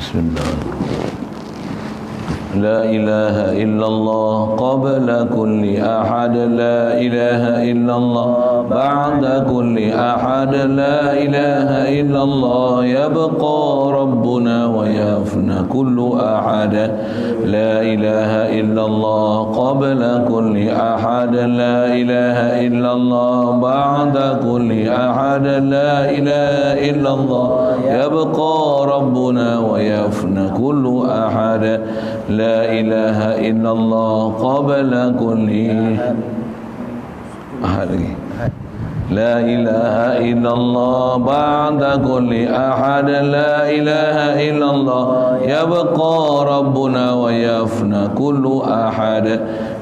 Bismillahirrahmanirrahim. لا إله إلا الله قبل كل أحد لا إله إلا الله بعد كل أحد لا إله إلا الله يبقى ربنا ويفنى كل أحد لا إله إلا الله قبل كل أحد لا إله إلا الله بعد كل أحد لا إله إلا الله يبقى ربنا ويفنى كل أحد لا إله إلا الله قبل كل أحد لا إله إلا الله بعد كل أحد لا إله إلا الله يبقى ربنا ويفنى كل أحد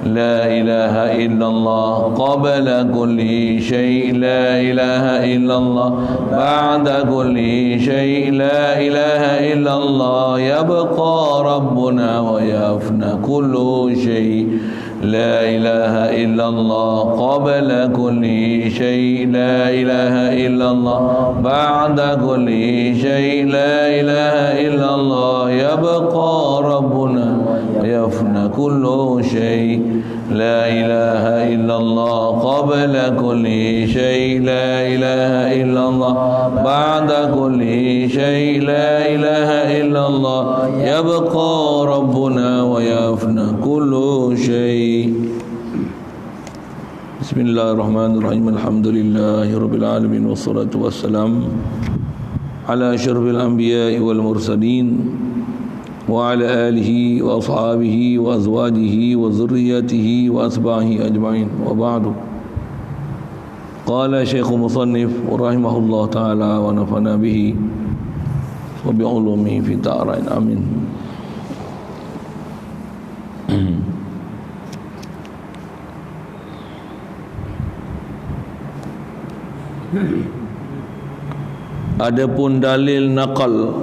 لا إله إلا الله قبل كل شيء لا إله إلا الله بعد كل شيء لا إله إلا الله يبقى ربنا ويفنى كل شيء لا إله إلا الله قبل كل شيء لا إله إلا الله بعد كل شيء لا إله إلا الله يبقى ربنا ويفنى كل شيء لا إله إلا الله قبل كل شيء لا إله إلا الله بعد كل شيء لا إله إلا الله يبقى ربنا ويفنى كل شيء. بسم الله الرحمن الرحيم الحمد لله رب العالمين والصلاة والسلام على أشرف الأنبياء والمرسلين وعلى آله وأصحابه وأزواجه وذريته وأتباعه أجمعين وبعد. قال شيخ مصنف رحمه الله تعالى ونفعنا به وبعلومه في الدارين آمين. Adapun dalil naqal,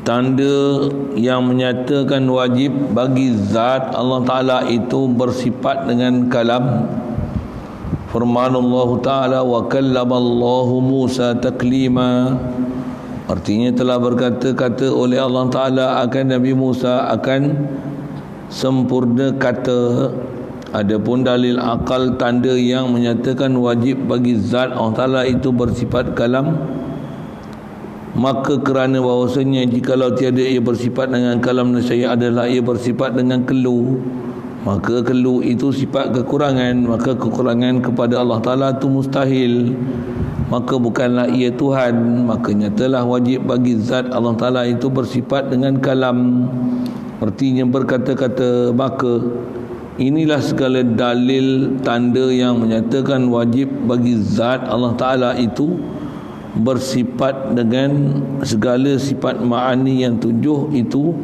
tanda yang menyatakan wajib bagi zat Allah Ta'ala itu bersifat dengan kalam. Firman Allah Ta'ala, wa kallamallahu Musa taklima, artinya telah berkata-kata oleh Allah Ta'ala akan Nabi Musa akan sempurna kata. Adapun dalil akal, tanda yang menyatakan wajib bagi zat Allah Ta'ala itu bersifat kalam, maka kerana bahawasanya jikalau tiada ia bersifat dengan kalam, nescaya adalah ia bersifat dengan kelu. Maka kelu itu sifat kekurangan, maka kekurangan kepada Allah Ta'ala itu mustahil, maka bukanlah ia Tuhan. Makanya telah wajib bagi zat Allah Ta'ala itu bersifat dengan kalam, artinya berkata-kata. Maka inilah segala dalil tanda yang menyatakan wajib bagi zat Allah Ta'ala itu bersifat dengan segala sifat ma'ani yang tujuh itu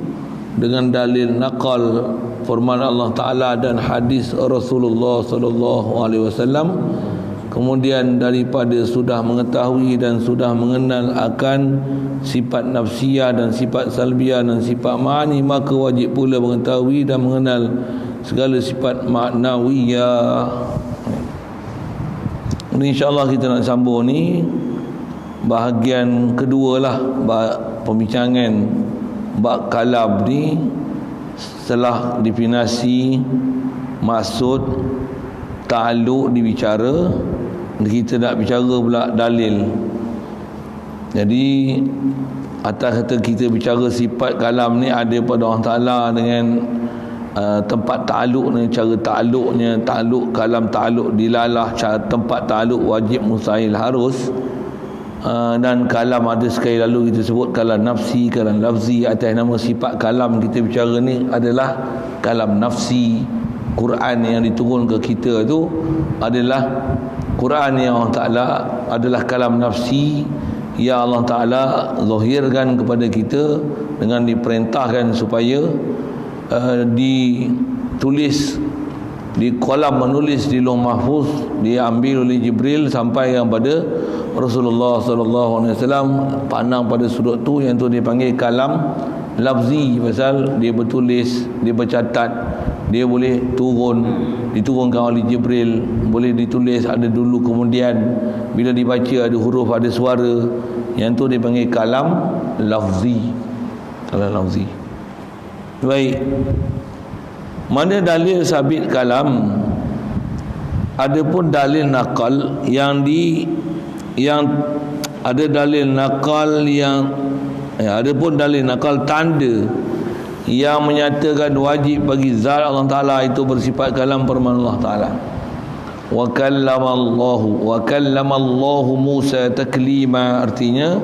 dengan dalil naqal, firman Allah Ta'ala dan hadis Rasulullah sallallahu alaihi wasallam. Kemudian daripada sudah mengetahui dan sudah mengenal akan sifat nafsiyah dan sifat salbiyah dan sifat ma'ani, maka wajib pula mengetahui dan mengenal segala sifat maknawiyah. InsyaAllah kita nak sambung ni bahagian kedua lah pembincangan bab kalam ni. Setelah definisi, maksud, ta'alluq dibicara, kita nak bicara pula dalil. Jadi atas kata kita bicara sifat kalam ni ada pada Allah Ta'ala dengan tempat ta'alluq ni, cara ta'alluqnya, ta'alluq kalam, ta'alluq dilalah, cara tempat ta'alluq wajib, mustahil, harus. Dan kalam ada sekali lalu kita sebut kalam nafsi, kalam lafzi. Atas nama sifat kalam kita bicara ni adalah kalam nafsi. Quran yang diturun ke kita tu adalah Quran yang Allah Ta'ala adalah kalam nafsi yang Allah Ta'ala zahirkan kepada kita dengan diperintahkan supaya ditulis di kolam menulis di Lauh Mahfuz, diambil oleh Jibril sampai kepada Rasulullah sallallahu alaihi wasallam, pandang pada sudut tu, yang tu dipanggil kalam lafzi, pasal dia bertulis, dia bercatat, dia boleh diturunkan oleh Jibril, boleh ditulis ada dulu kemudian, bila dibaca ada huruf, ada suara, yang tu dipanggil kalam lafzi. al-lafzi. Baik, mana dalil sabit kalam, adapun dalil nakal yang ada dalil nakal yang adapun dalil nakal tanda yang menyatakan wajib bagi zat Allah Ta'ala itu bersifat kalam firman Allah Ta'ala. Wa kallamallahu Musa taklima, artinya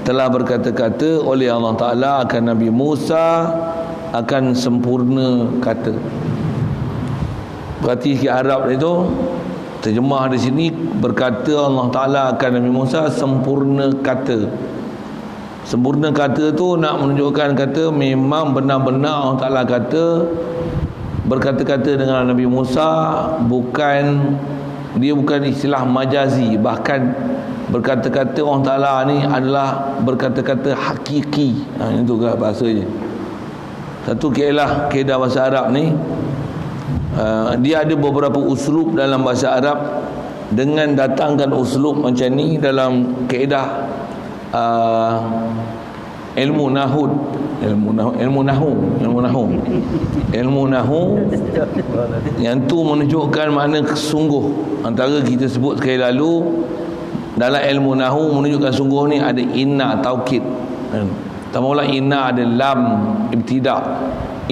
telah berkata-kata oleh Allah Ta'ala akan Nabi Musa akan sempurna kata. Berarti sikit Arab itu terjemah di sini, berkata Allah Ta'ala akan Nabi Musa sempurna kata. Sempurna kata tu nak menunjukkan kata memang benar-benar Allah Ta'ala kata, berkata-kata dengan Nabi Musa, dia bukan istilah majazi, bahkan berkata-kata Allah Ta'ala ni adalah berkata-kata hakiki. Itu kan bahasanya. Satu kaedah bahasa Arab ni, dia ada beberapa uslub dalam bahasa Arab. Dengan datangkan uslub macam ni dalam kaedah ilmu nahu yang tu menunjukkan makna sungguh. Antara kita sebut sekali lalu, dalam ilmu nahu menunjukkan sungguh ni ada inna taukid. Tamaulah inna ada lam ibtida',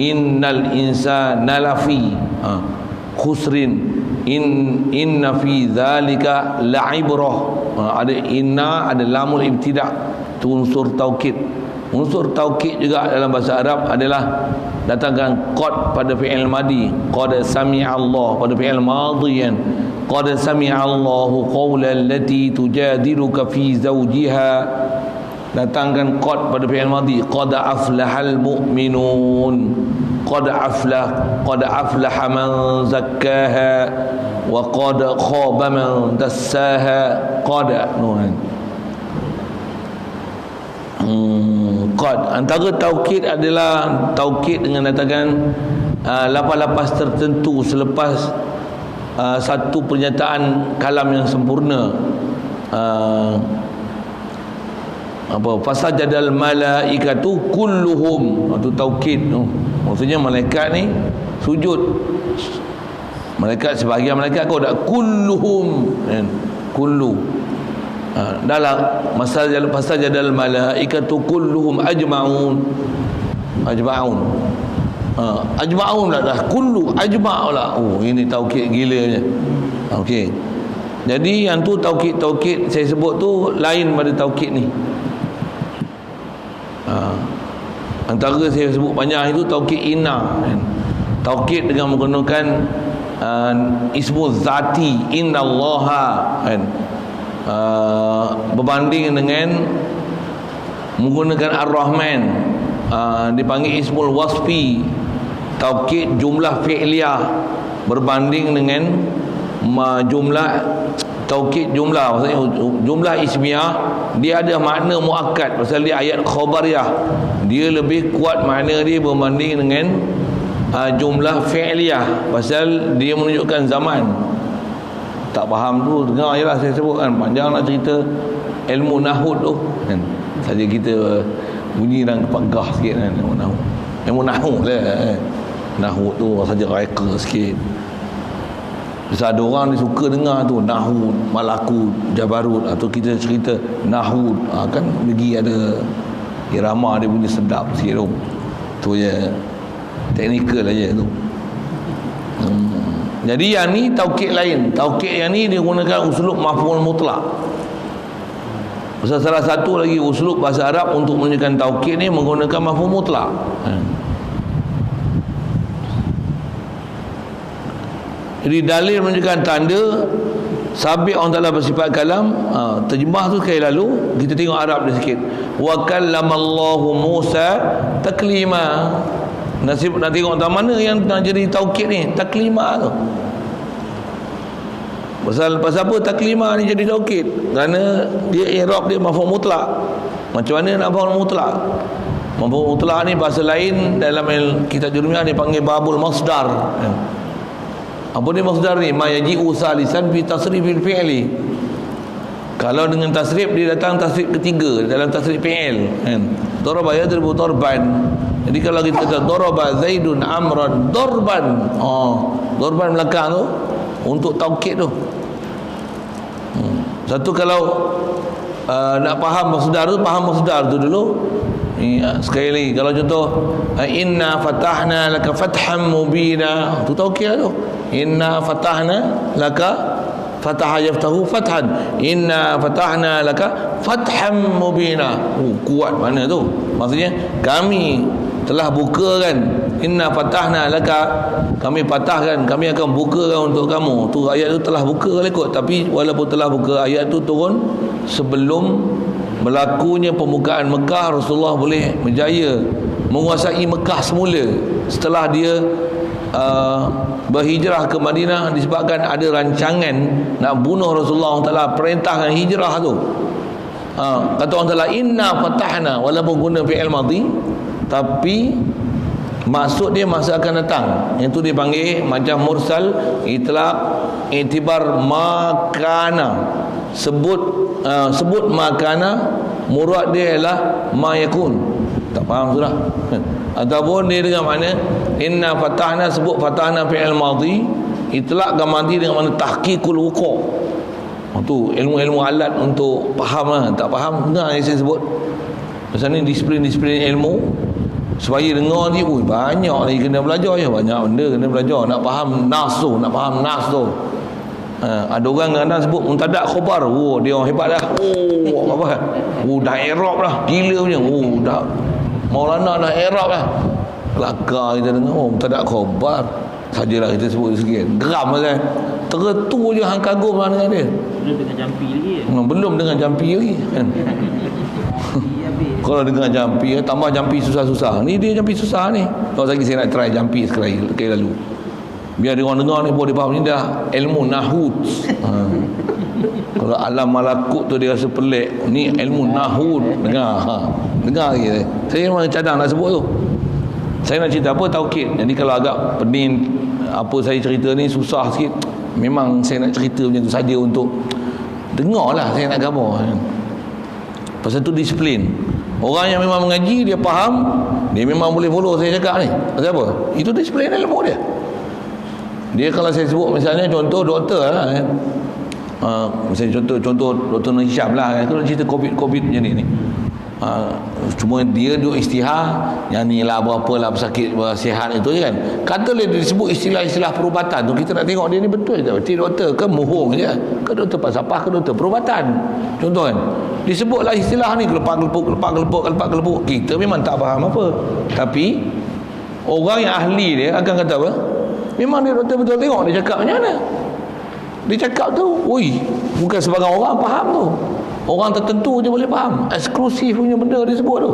innal insana lafi khusrin, inna fi dzalika la'ibrah. Ada inna, ada lamul ibtida', tu unsur taukid. Unsur taukid juga dalam bahasa Arab adalah datangkan qad pada fi'il madi, qad sami'a Allah pada fi'il madhi, qad sami'a Allahu qawlan allati tujadiluka fi zawjiha. Datangkan qad pada fi'il madhi, qad aflahal mu'minun, qad aflaha man zakkaha wa qad khaba man dassaha. Qad qad. Antara taukid adalah taukid dengan datangkan lapas-lapas tertentu selepas satu pernyataan kalam yang sempurna. Fasajadal malaikatu kulluhum, itu taukid tu. Maksudnya malaikat ni sujud. Malaikat, sebahagian malaikat kau tak kulluhum kan, kullu. Dalam fasajadal malaikatu kulluhum ajma'un. Ajma'un lah dah, kullu ajma' lah. Ini taukid gilanya. Okey. Jadi yang tu taukid saya sebut tu lain pada taukid ni. Antara saya sebut banyak itu taukid inna, taukid dengan menggunakan ismu zati, innallaha, berbanding dengan menggunakan ar-rahman, dipanggil ismul wasfi, taukid jumlah fi'liyah berbanding dengan jumlah taukid jumlah, maksudnya jumlah ismiyah dia ada makna muakkad pasal dia ayat khabariyah, dia lebih kuat makna dia berbanding dengan jumlah fi'liyah pasal dia menunjukkan zaman. Tak faham tu dengar je lah saya sebut kan, panjang nak cerita ilmu nahud tu kan, saja kita bunyi dan pegah sikit kan. Ilmu nahud lah nahud tu saja reka sikit. Sebab ada orang dia suka dengar tu nahud, malakut, jabarut, atau kita cerita nahud, kan lagi ada irama dia punya sedap sikit tu. Tu je teknikal aja tu. Jadi yang ni taukid lain. Taukid yang ni dia gunakan uslub maf'ul mutlak. Salah satu lagi uslub bahasa Arab untuk menunjukkan taukid ni menggunakan maf'ul mutlak. Jadi dalil menunjukkan tanda sabit Allah Ta'ala bersifat kalam. Terjemah tu sekali lalu, kita tengok Arab dia sikit. Wa kallamallahu Musa taklima. Nak tengok tak mana yang nak jadi taukid ni, taklima tu. Pasal apa taklima ni jadi taukid? Kerana dia i'rab dia maf'ul mutlak. Macam mana nak maf'ul mutlak? Maf'ul mutlak ni bahasa lain dalam kitab Jurumiyah dipanggil babul masdar. Apa dia masdar ni? Ma yaji'u salisan fi tasrifil fi'li. Kalau dengan tasrif, dia datang tasrif ketiga dalam tasrif fi'il kan. Daraba yadribu darban. Jadi kalau kita kata daraba Zaidun Amran darban, darban belakang tu untuk taukid tu. Satu kalau nak faham masdar tu, faham masdar tu dulu. Sekali lagi kalau contoh inna fatahna laka fatham mubina, tu taukid tu. Inna fatahna laka fataha yaftahu fathan, inna fatahna laka fatham mubina. Kuat mana tu? Maksudnya kami telah bukakan, inna fatahna laka, kami patahkan, kami akan bukakan untuk kamu. Tu ayat tu telah buka kot. Tapi walaupun telah buka, ayat tu turun sebelum berlakunya pembukaan Mekah. Rasulullah boleh berjaya menguasai Mekah semula. Setelah dia berhijrah ke Madinah, disebabkan ada rancangan nak bunuh Rasulullah, Allah Ta'ala perintahkan hijrah tu. Kata Allah Ta'ala inna fatahna, walaupun guna fi'il madhi, tapi maksud dia masa akan datang. Yang tu dipanggil macam mursal, itlaq, iktibar makana. Sebut makana, murad dia ialah ma yakun. Tak faham sudah. Ataupun dia dengan makna inna fatahna, sebut fatahna fi'il madhi, itlaqkan madhi dengan makna tahqiqul wuqu'. Tu ilmu-ilmu alat untuk faham lah. Tak faham, dengar yang saya sebut. Pasal ni disiplin ilmu, supaya dengar ni, banyak lagi kena belajar je. Banyak benda kena belajar. Nak faham nas tu, ada orang kadang sebut muntadak khobar, dia orang hebat dah. Apa? Dah Arab dah, gila punya. Dah Maulana dah Arab dah. Kelakar kita dengar, muntadak khobar. Sajalah kita sebut sikit. Geram kan. Tertu je hang kagum lah dengan dia. Belum dengan jampi lagi. Belum dengan jampi lagi kan. Kalau dengan jampi, tambah jampi susah-susah. Ni dia jampi susah ni. Kalau lagi saya nak try jampi sekali lalu. Biar dia orang dengar ni boleh faham, ni dah ilmu nahud. Kalau alam malakut tu dia rasa pelik, ni ilmu nahud. Dengar lagi. Saya memang cadang nak sebut tu. Saya nak cerita apa, taukid. Jadi kalau agak pening apa saya cerita ni susah sikit, memang saya nak cerita macam tu saja untuk dengar lah, saya nak gambar. Pasal tu disiplin. Orang yang memang mengaji, dia faham, dia memang boleh follow saya cakap ni. Pasal apa? Itu disiplin ilmu dia. Dia kalau saya sebut misalnya contoh doktor lah kan. Misalnya contoh Dr. Nur Hisham lah kan. Kalau cerita COVID macam ni. Cuma dia duk istihar, yang ni lah berapa lah pesakit sihat itu je kan. Kata dia disebut istilah-istilah perubatan tu, kita nak tengok dia ni betul tak? Berarti doktor ke mohong je, ke doktor falsafah, ke doktor perubatan. Contoh kan, disebutlah istilah ni kelepak-kelepuk. Kita memang tak faham apa, tapi orang yang ahli dia akan kata apa? Memang dia doktor betul, tengok dia cakap macam mana. Dia cakap tu, bukan sebagai orang faham tu. Orang tertentu je boleh faham. Eksklusif punya benda dia sebut tu.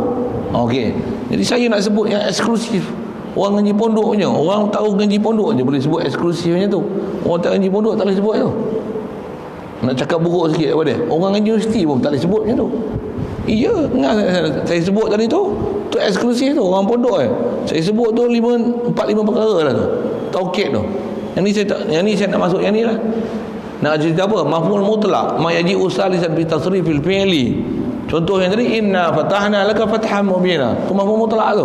Okey. Jadi saya nak sebut yang eksklusif. Orang ngaji pondok punya, orang tahu ngaji pondok je boleh sebut eksklusif macam tu. Orang tak ngaji pondok tak boleh sebut tu. Nak cakap buruk sikit apa dia? Orang ngaji universiti pun tak boleh sebut macam tu. Iya, saya sebut tadi tu eksklusif tu, orang pondok saya sebut tu 4-5 perkara lah tu. Taukid tu. Yang ni saya nak masuk yang ni lah. Nak cerita apa? Mafhumul mutlaq, ma yaji'u salisan fi tasrifil fi'li. Contoh yang tadi inna fatahna laka fatham mubina. Tu mafhum mutlaq tu.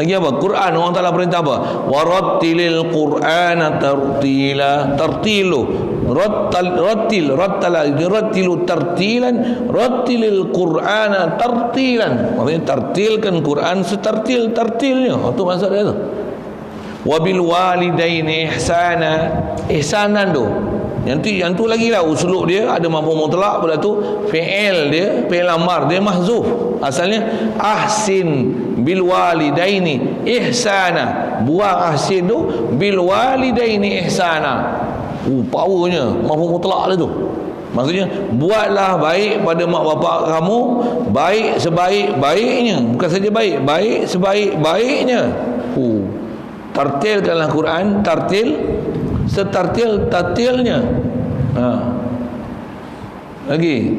Lagi apa? Quran, orang Taala perintah apa? Warattilil Qur'ana tartila. Tartilu. Rattilu tartilan. Rattilil Qur'ana tartilan. Maksudnya tartilkan Quran setartil-tartilnya. Itu maksud dia tu. Wabil walidaini ihsana. Ihsanan tu. Yang tu lagi lah uslub dia ada mafhum mutlaq, pada tu fi'il dia, fi'il amar dia mahzuf. Asalnya ahsin bil walidaini ihsana. Buang ahsin tu bil walidaini ihsana. Powernya mafhum mutlaq dia tu. Maksudnya buatlah baik pada mak bapak kamu, baik sebaik-baiknya. Bukan saja baik, baik sebaik-baiknya. Tartilkanlah Quran, tartil setartil-tartilnya. Lagi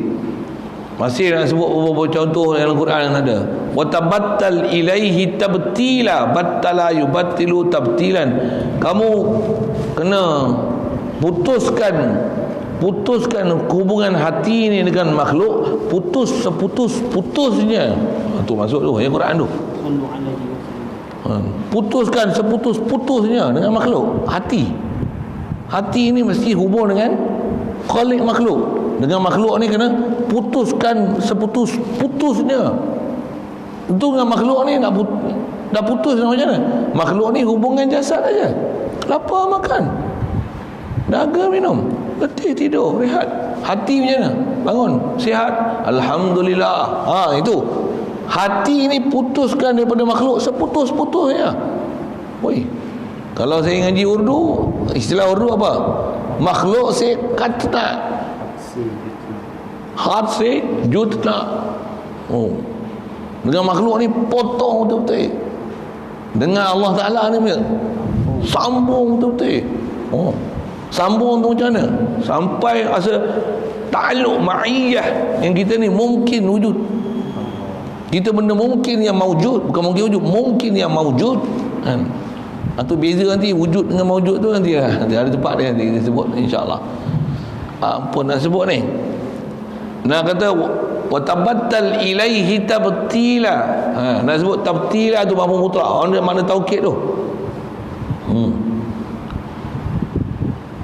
Masih nak sebut beberapa contoh dalam Quran yang ada. Wa tabattal ilaihi tabtila, battala yubattilu tabtilan. Kamu kena putuskan hubungan hati ni dengan makhluk, putus seputus-putusnya. Tu masuk tu ayat Quran tu. Putuskan seputus-putusnya dengan makhluk. Hati ni mesti hubung dengan khalik makhluk. Dengan makhluk ni kena putuskan seputus-putusnya. Itu dengan makhluk ni dah putus macam mana? Makhluk ni hubungan jasad aja. Lapar makan, dahaga minum, letih tidur, rehat. Hati macam mana? Bangun, sihat, alhamdulillah. Itu. Hati ni putuskan daripada makhluk seputus-putusnya. Oi. Kalau saya ngaji Urdu, istilah Urdu apa? Makhluk se katna, hati se jutna. Dengan makhluk ni potong betul-betul. Dengan Allah Ta'ala ni sambung betul-betul. Sambung tu macam mana? Sampai rasa ta'alluq ma'iyah yang kita ni mungkin wujud. Kita benda mungkin yang mawujud, bukan mungkin wujud, mungkin yang mawujud kan. Itu beza nanti wujud dengan mawujud tu nanti ada tempat dia nanti disebut insya-Allah. Apa nak sebut ni? Nak kata wa tabattal ilaihi tabtila. Nak sebut tabtila tu mafhum mutlak. Mana taukid tu?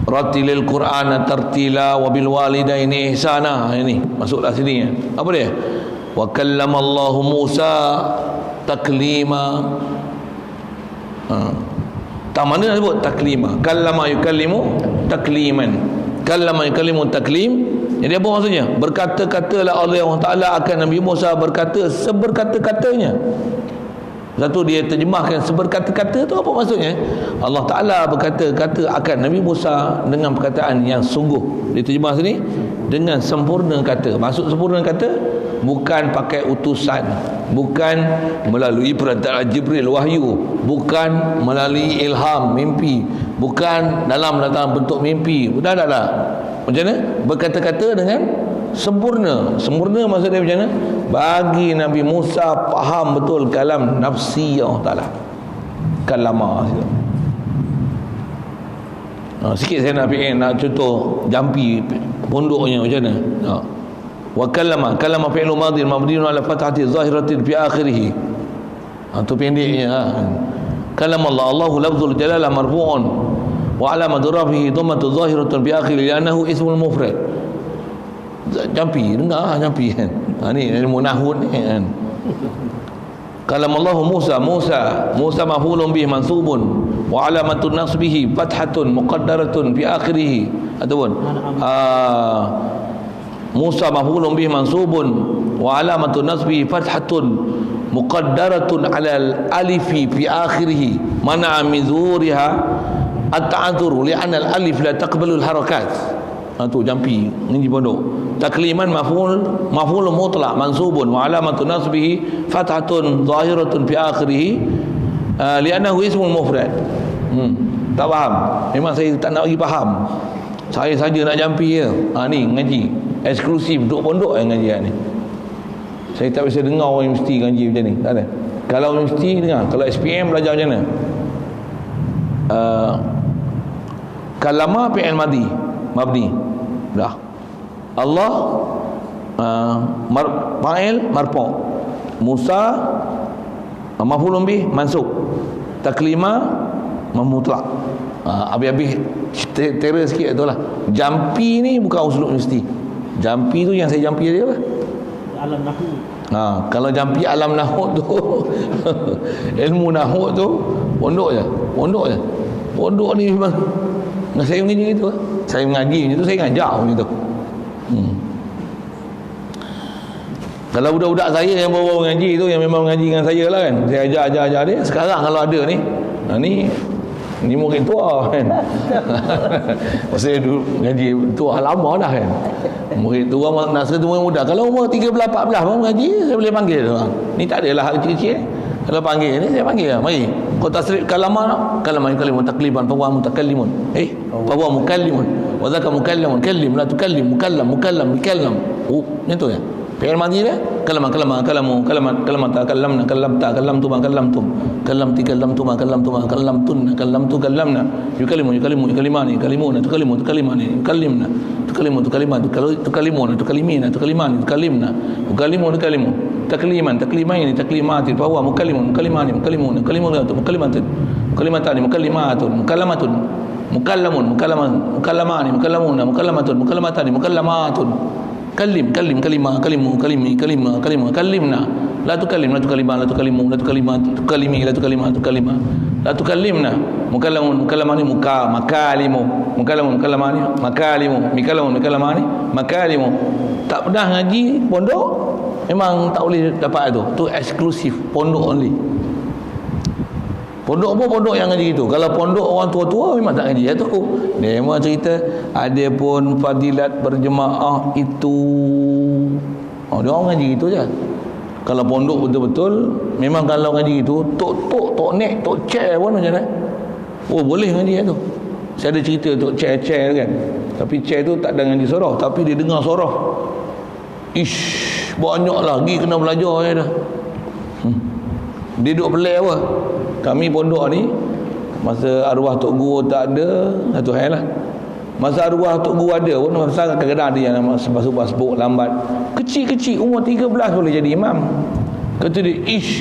Ratilil Qur'ana tartila wa bil walidaini ihsana. Ini masuklah sini. Apa dia? Wa kallamallahu Musa taklima. Tak mana nak sebut taklima. Kallama yukallimu takliman. Kallama yukallimu taklim. Jadi apa maksudnya? Berkata-katalah Allah Ta'ala akan Nabi Musa, berkata seberkata-katanya. Satu dia terjemahkan seberkata-kata tu apa maksudnya? Allah Ta'ala berkata-kata akan Nabi Musa dengan perkataan yang sungguh. Dia terjemah sini dengan sempurna kata. Maksud sempurna kata bukan pakai utusan, bukan melalui perantara Jibril wahyu, bukan melalui ilham mimpi, bukan dalam bentuk mimpi. Dah. Macam mana? Berkata-kata dengan sempurna. Sempurna maksudnya macam mana? Bagi Nabi Musa faham betul kalam nafsi Allah Ta'ala. Kalama. Sikit saya nak contoh jampi pondoknya macam mana. Wa kalama fi'lu madhi mabniun ala fathati zahiratin fi akhirih. Tu pendeknya. Kalam Allahu lafzul jalalah marfu'un wa alamat rafihi dhammatu zahiratun fi akhirih li'annahu ismul mufrad. Jampi dengar jampi kan. Ni ilmu nahwu ni kan. Kalam Allahu Musa maf'ulun bih mansubun wa alamatun nasbihi fathatun muqaddaratun fi akhirih. Ataupun Musa maf'ulun bih mansubun wa alamatun nasbihi fathatun muqaddaratun 'ala al-alifi fi akhirih mana min zuhuriha at-ta'adzur li'anna al-alif la taqbalu al-harakat. Tu jampi ngaji pondok. Takliman maf'ul mutlaq mansubun wa alamatun nasbihi fathatun zahiratun fi akhirih li'annahu ismul mufrad. Tak faham? Memang saya tak nak bagi faham. Saya saja nak jampi je. Ni ngaji eksklusif duduk pondok yang ngaji ni. Saya tak biasa dengar orang universiti ngaji macam ni. Tak ada. Kalau universiti dengar, kalau SPM belajar macam mana? Kalama fi'il madhi mabni. Dah. Allah fa'il marfu'. Musa maf'ulun bih mansub. Taklima mutlaq. Habis-habis terus sikit itulah. Jampi ni bukan usul universiti. Jampi tu yang saya jampi dia apa? Alam nahwu. Kalau jampi alam nahwu tu ilmu nahwu tu pondok je. Pondok ni memang saya mengaji gitu. Saya mengaji macam tu, saya ngajar macam tu. Kalau budak-budak saya yang bawa mengaji tu, yang memang mengaji dengan saya lah kan, saya ajar dia. Sekarang kalau ada ni ni murid tua kan. Saya dulu ngaji tua lama dah kan. Murid tua nak semua muda. Kalau umur 13-14 baru mengaji, saya boleh panggil tu. Ni tak adalah kecil-kecil. Kalau panggil ni saya panggil lah. Mari. Kau tasrif kalama yukallimun takliban fa huwa mutakallimun. Fa huwa mukallimun. Wa zaka mukallamun kallim la tukallim mukallam bikallam. Macam tu ya. Fi'il madhi dia kalama takallamtum kallamna yukalimani tukallimuna takliman taklimaini taklimatin fa huwa mukallimatun mukallamatun kallimna la tukallimna mukallamani makalimu. Tak pernah ngaji pondok memang tak boleh dapat tu eksklusif pondok only. Pondok pun pondok yang ngaji gitu. Kalau pondok orang tua-tua memang tak ngaji. Tu memang cerita ada pun fadilat berjemaah itu. Dia orang ngaji gitu je. Kalau pondok betul-betul memang kalau ngaji gitu tok nek tok chair pun macam mana. Boleh ngaji tu. Saya ada cerita tok chair kan. Tapi chair tu tak ada ngaji surah, tapi dia dengar surah. Banyak lagi kena belajar je dah. Dia duduk pelik apa. Kami pondok ni masa arwah Tok Guru tak ada, satu hal lah. Masa arwah Tok Guru ada pun masa kadang-kadang ada yang sebab lambat. Kecil-kecil umur 13 boleh jadi imam. Kata dia,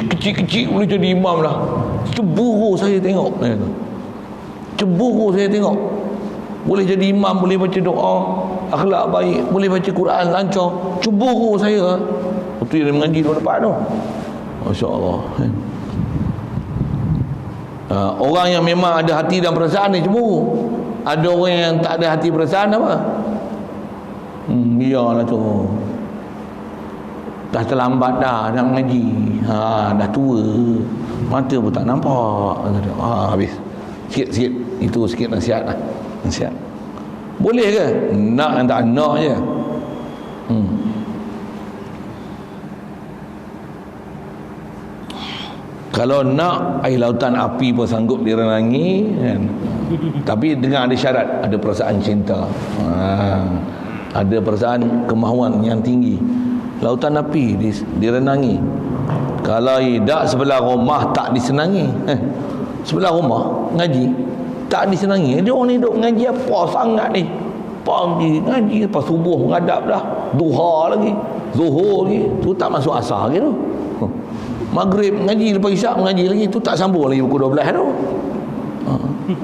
kecil-kecil boleh jadi imam lah. Cemburu saya tengok. Cemburu saya tengok. Boleh jadi imam, boleh baca doa, akhlak baik, boleh baca Quran lancar. Cemburu saya. Betul dia mengaji di depan tu. Masya-Allah. Orang yang memang ada hati dan perasaan dia cemburu. Ada orang yang tak ada hati perasaan apa? Biarlah tu. Dah terlambat dah mengaji. Dah tua. Mata pun tak nampak. Habis. Sikit-sikit. Itu sikit nasihat lah. Nasihat. Boleh ke? Nak tak nak je. Kalau nak, air lautan api pun sanggup direnangi kan? Tapi dengan ada syarat, ada perasaan cinta, ada perasaan kemahuan yang tinggi. Lautan api direnangi. Kalau tidak, sebelah rumah tak disenangi. Sebelah rumah ngaji tak disenangi. Dia orang ni duk ngaji apa sangat ni, pagi ngaji, lepas subuh menghadap dah, duha lagi, zuhur lagi, tu tak masuk asar lagi tu. Maghrib ngaji, lepas isyak mengaji lagi, tu tak sambung lagi pukul 12 tu.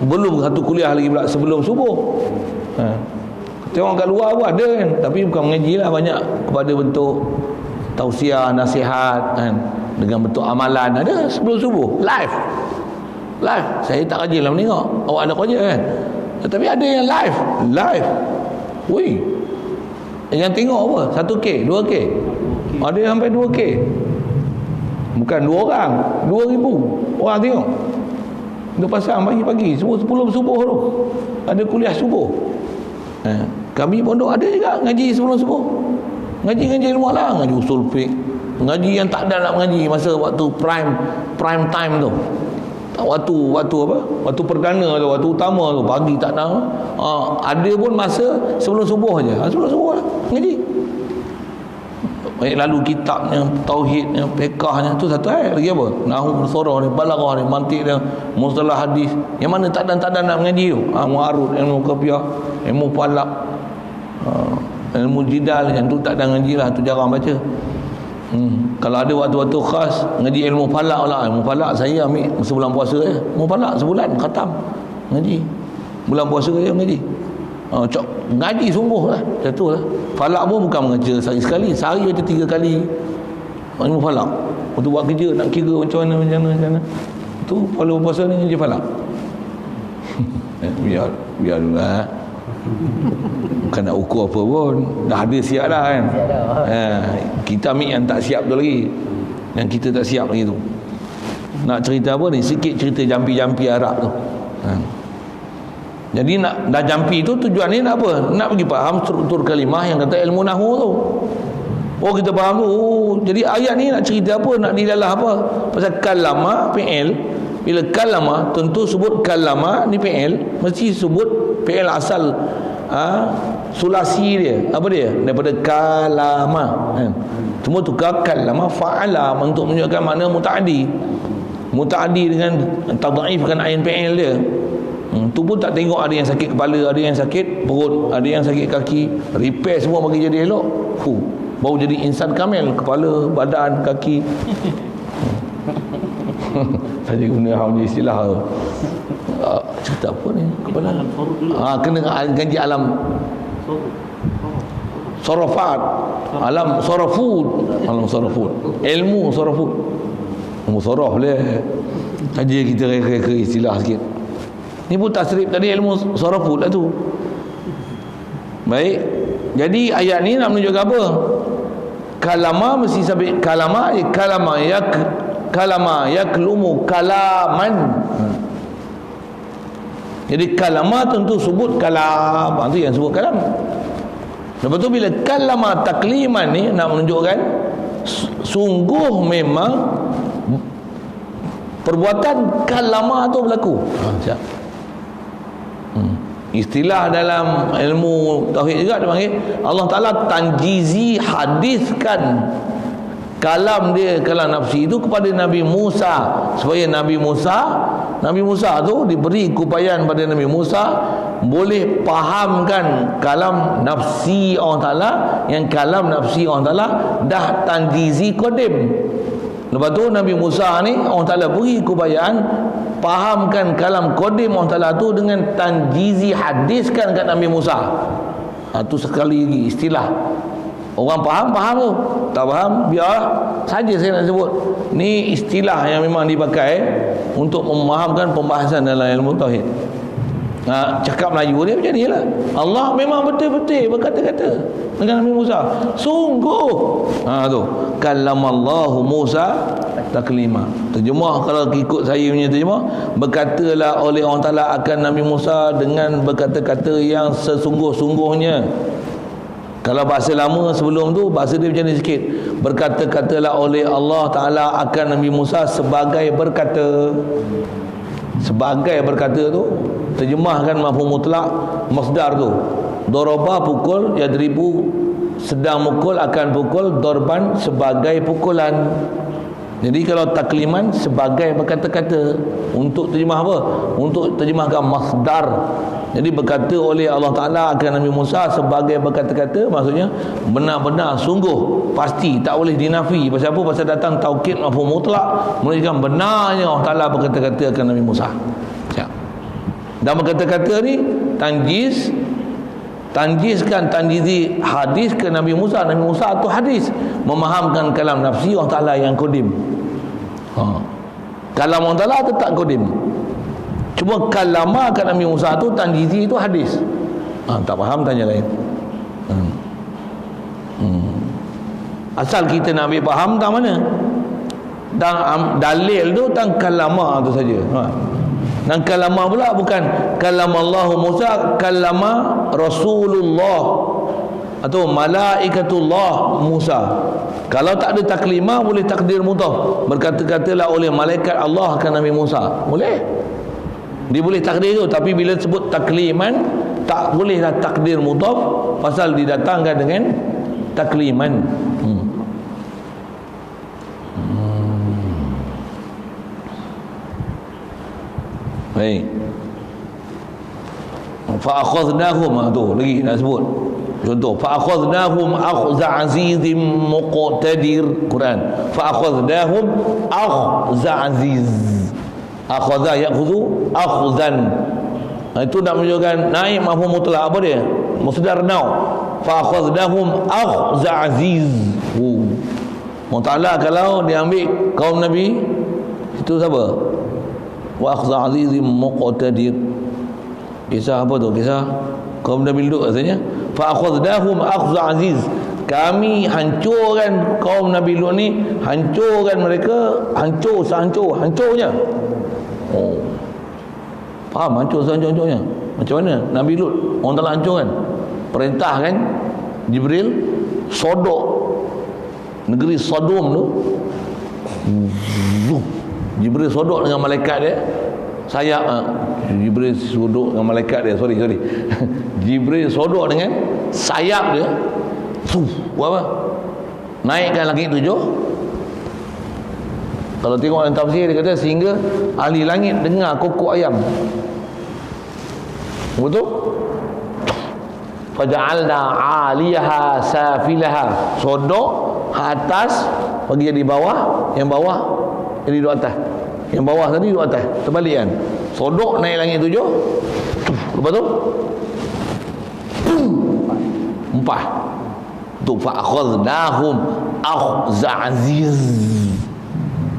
Belum satu kuliah lagi pula sebelum subuh. Tengok kat luar pun ada kan, tapi bukan mengaji lah, banyak kepada bentuk tausiah, nasihat kan, dengan bentuk amalan ada sebelum subuh. Live. Saya tak rajin lah menengok. Awak ada kerja kan, tapi ada yang live. Woi, yang tengok apa 1K 2K, ada yang sampai 2K. Bukan 2 orang, 2,000 orang tengok. Dia pasang pagi-pagi sebelum subuh tu ada kuliah subuh. Kami pondok ada juga ngaji sebelum subuh. Ngaji ilmu lah, ngaji usul fiqh, ngaji yang tak ada nak mengaji masa waktu prime time tu. Waktu apa? Waktu perdana tu, waktu utama tu, pagi tak nak. Ada pun masa sebelum subuh aja. Sebelum subuh lah ngaji. Lalu kitabnya, tauhidnya, fiqahnya, tu satu lagi apa? Nahwu, surah ni, balaghah ni, mantik dia, mustalah hadis. Yang mana tak ada nak mengaji tu. Mu'arud, ilmu qafiah, ilmu falak, ilmu jidal, yang tu tak ada ngaji lah, tu jarang baca. Kalau ada waktu-waktu khas ngaji ilmu falak lah. Ilmu falak saya ambil sebulan puasa je. Ilmu falak sebulan khatam ngaji. Bulan puasa je ngaji. Ngaji sungguh lah, jatuh lah. Falak pun bukan mengajar sehari sekali, sehari baca 3 kali ilmu falak. Untuk buat kerja nak kira macam mana tu, kalau puasa ni ngaji falak. biar dulu lah. Bukan nak ukur apa pun, dah ada siap dah kan. Kita ambil yang tak siap tu lagi, yang kita tak siap lagi tu. Nak cerita apa ni, sikit cerita jampi-jampi Arab tu. Jadi nak dah jampi tu, tujuan ni nak apa? Nak bagi faham struktur kalimah yang kata ilmu nahwu tu. Kita faham tu. Jadi ayat ni nak cerita apa, nak dilalah apa? Pasal kalama fi'il. Bila kalama, tentu sebut kalama ni fi'il, mesti sebut fi'il asal sulasi dia. Apa dia? Daripada kalama. Cuma tukar kallama fa'ala untuk menunjukkan makna muta'addi. Muta'addi dengan tadhaifkan ain fi'il dia. Tu pun tak tengok ada yang sakit kepala, ada yang sakit perut, ada yang sakit kaki, repair semua bagi jadi elok. Baru jadi insan kamil, kepala, badan, kaki. Saya guna istilah cerita apa ni kepala kena ganti alam sorofat, alam sorofud, ilmu sorofud, sorof boleh aja kita reka istilah sikit. Ni pun tasrif tadi ilmu sorofud lah tu. Baik, jadi ayat ni nak menunjukkan apa? Kalama mesti sabit kalama yaklumu kalaman. Jadi kalama tentu sebut kalam, itu yang sebut kalam. Lepas tu bila kalama takliman ni nak menunjukkan sungguh memang perbuatan kalama tu berlaku. Siap. Istilah dalam ilmu tauhid juga dia panggil Allah Ta'ala tanjizi hadiskan kalam dia, kalam nafsi itu kepada Nabi Musa, supaya Nabi Musa tu diberi keupayaan pada Nabi Musa boleh fahamkan kalam nafsi Allah Ta'ala, yang kalam nafsi Allah Ta'ala dah tanjizi qadim. Lepas tu Nabi Musa ni Allah Ta'ala beri keupayaan fahamkan kalam qadim Allah Ta'ala tu dengan tanjizi hadiskan kat Nabi Musa. Tu sekali lagi istilah. Orang faham tu, tak faham biar saja saya nak sebut. Ni istilah yang memang dipakai untuk memahamkan pembahasan dalam ilmu tauhid. Cakap Melayu dia macam ni lah. Allah memang betul-betul berkata-kata dengan Nabi Musa. Sungguh tu kallamallahu Musa taklima. Terjemah kalau ikut saya punya terjemah, berkatalah oleh Allah Ta'ala akan Nabi Musa dengan berkata-kata yang sesungguh-sungguhnya. Kalau bahasa lama sebelum tu, bahasa dia macam ni sikit. Berkata-katalah oleh Allah Ta'ala akan Nabi Musa sebagai berkata. Sebagai berkata tu, terjemahkan mafhum mutlak masdar tu. Daraba pukul, yadribu sedang mukul, akan pukul, dorban sebagai pukulan. Jadi kalau takliman sebagai berkata-kata. Untuk terjemah apa? Untuk terjemahkan masdar. Jadi berkata oleh Allah Ta'ala akan Nabi Musa sebagai berkata-kata, maksudnya benar-benar sungguh pasti, tak boleh dinafi. Pasal apa? Pasal datang taukid mafhum mutlak, menunjukkan benarnya Allah Ta'ala berkata-kata akan Nabi Musa. Dan berkata-kata ni tanjizi hadis ke Nabi Musa. Nabi Musa tu hadis memahamkan kalam nafsi Allah Ta'ala yang qadim. Kalam Allah Ta'ala tetap qadim. Cuma kalama kat Nabi Musa tu tanjizi itu hadis. Tak faham tanya lain. Asal kita nak ambil faham tak mana? Dan dalil tu tang kalama tu saja. Dan kalama pula bukan kalamallahu Musa, kalama Rasulullah atau malaikatullah Musa. Kalau tak ada taklima boleh takdir mudhaf. Berkata-katalah oleh malaikat Allah akan Nabi Musa. Boleh. Dia boleh takdir tu, tapi bila sebut takliman tak bolehlah takdir mudhaf pasal didatangkan dengan takliman. Baik. Fa akhadnahum tu lagi nak sebut. Contoh, fa akhadnahum akhza azizim muqtadir. Quran. Fa akhadnahum akhza aziz. Akhadha ya'khudhu akhzan. Itu nak menunjukkan naik mafhum mutlak. Apa dia? Masdar now. Fa akhadnahum akhza aziz. Allah Ta'ala kalau dia ambil kaum Nabi, itu siapa? Wa akhza azizim muqtadir. Kisah apa tu? Kisah kaum Nabi Lut katanya. Fa akhadnahum akhza aziz. Kami hancurkan kaum Nabi Lut ni, hancurkan mereka, hancurnya. Faham hancur sehancur-hancurnya? Macam mana Nabi Lut orang Ta'ala hancurkan? Perintahkan Jibril sodok negeri Sodom tu. Jibril sodok dengan malaikat dia, sayap. Jibril sodok dengan malaikat dia, sorry Jibril sodok dengan sayap dia. Buat apa? naikkan langit 7. Kalau tengok dalam tafsir dia kata sehingga ahli langit dengar kokok ayam. Betul? Faja'alna 'aliyaha safilaha, sodok atas bagi jadi bawah, yang bawah jadi duduk atas, yang bawah tadi duduk atas, terbalik kan. Sodok naik langit 7, lepas tu empah tu fa'akhadnahum akhza aziz.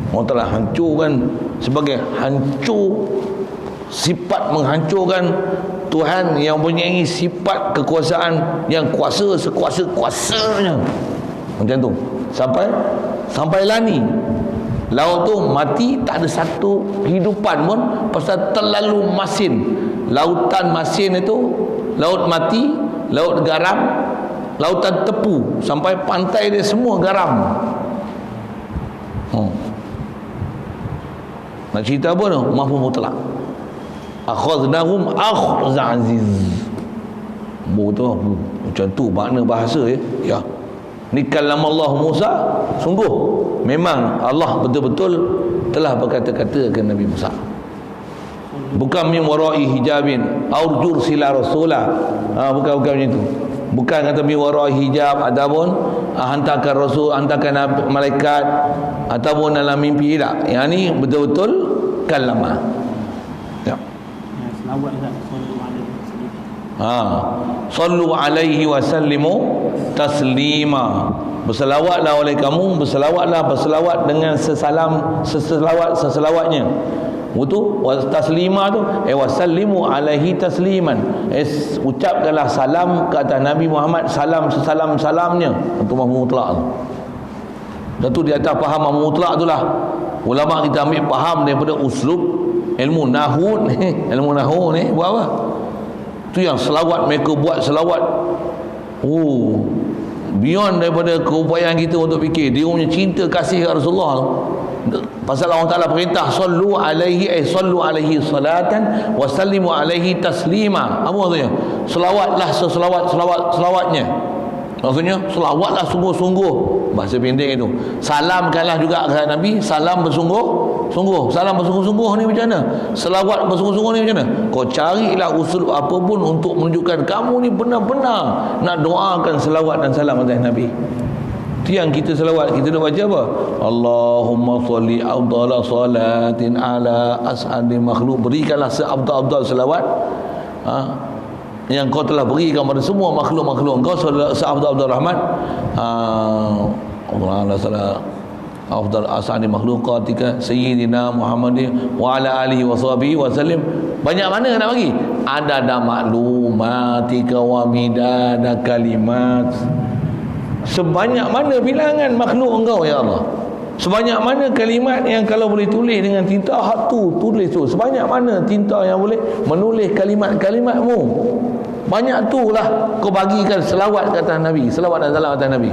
Allah telah hancurkan sebagai hancur, sifat menghancurkan Tuhan yang mempunyai sifat kekuasaan yang kuasa sekuasa-kuasanya. Macam tu. Sampai lani. Laut tu mati, tak ada satu kehidupan pun pasal terlalu masin. Lautan masin itu, laut mati, laut garam, lautan tepu, sampai pantai dia semua garam. Nak cerita apa tu? Mahfuz mutlak. Akhadnahum akhza aziz. Betul macam tu makna bahasa ya. Ya. Ni kalamallah Musa, sungguh memang Allah betul-betul telah berkata-kata ke Nabi Musa. Bukan min wara'i hijabin aurjur sila rasulah. Bukan macam itu. Bukan kata min wara'i hijab ataupun hantarkan rasul, hantarkan malaikat ataupun dalam mimpi, tak. Yang ni betul-betul kalamah. Ya. Sallu alaihi wa sallimu taslima. Berselawatlah oleh kamu, berselawat dengan seselawatnya. Betul? Wa taslima tu wa sallimu alaihi tasliman. Ucapkanlah salam ke atas Nabi Muhammad, salam sesalam-salamnya. Untuk mahfuz mutlak tu. Dan tu di atas faham mahfuz mutlak tu lah ulama kita ambil faham daripada uslub ilmu nahwu ni. Ilmu nahwu ni buat apa? Tu yang selawat mereka buat selawat. Beyond daripada keupayaan kita untuk fikir. Dia punya cinta kasih ke Rasulullah tu. Pasal Allah Ta'ala perintah sallu alaihi salatan wa sallimu alaihi taslima. Apa maksudnya? Selawatlah selawatnya. Maksudnya selawatlah sungguh-sungguh. Bahasa pendek itu. Salamkanlah juga kepada Nabi, salam bersungguh-sungguh. Salam bersungguh-sungguh ni macam mana? Selawat bersungguh-sungguh ni macam mana? Kau carilah usul apa pun untuk menunjukkan kamu ni benar-benar nak doakan selawat dan salam atas Nabi. Itu yang kita selawat. Kita nak baca apa? Allahumma salli afdala salatin ala as'adi makhluk. Berikanlah seabdal-abdal selawat yang kau telah berikan kepada semua makhluk-makhluk engkau, seabdal-abdal rahmat. Allah salam afdal as'adi makhluqatika sayyidina Muhammadin wa ala alihi wa sahbihi wa sallim. Banyak mana nak bagi? Adada maklumatika wa midada kalimat. Sebanyak mana bilangan makhluk engkau ya Allah. Sebanyak mana kalimat yang kalau boleh tulis dengan tinta hak tu, tulis tu. Sebanyak mana tinta yang boleh menulis kalimat-kalimatmu. Banyak tu lah kau bagikan selawat ke atas Nabi, selawat dan salam atas Nabi.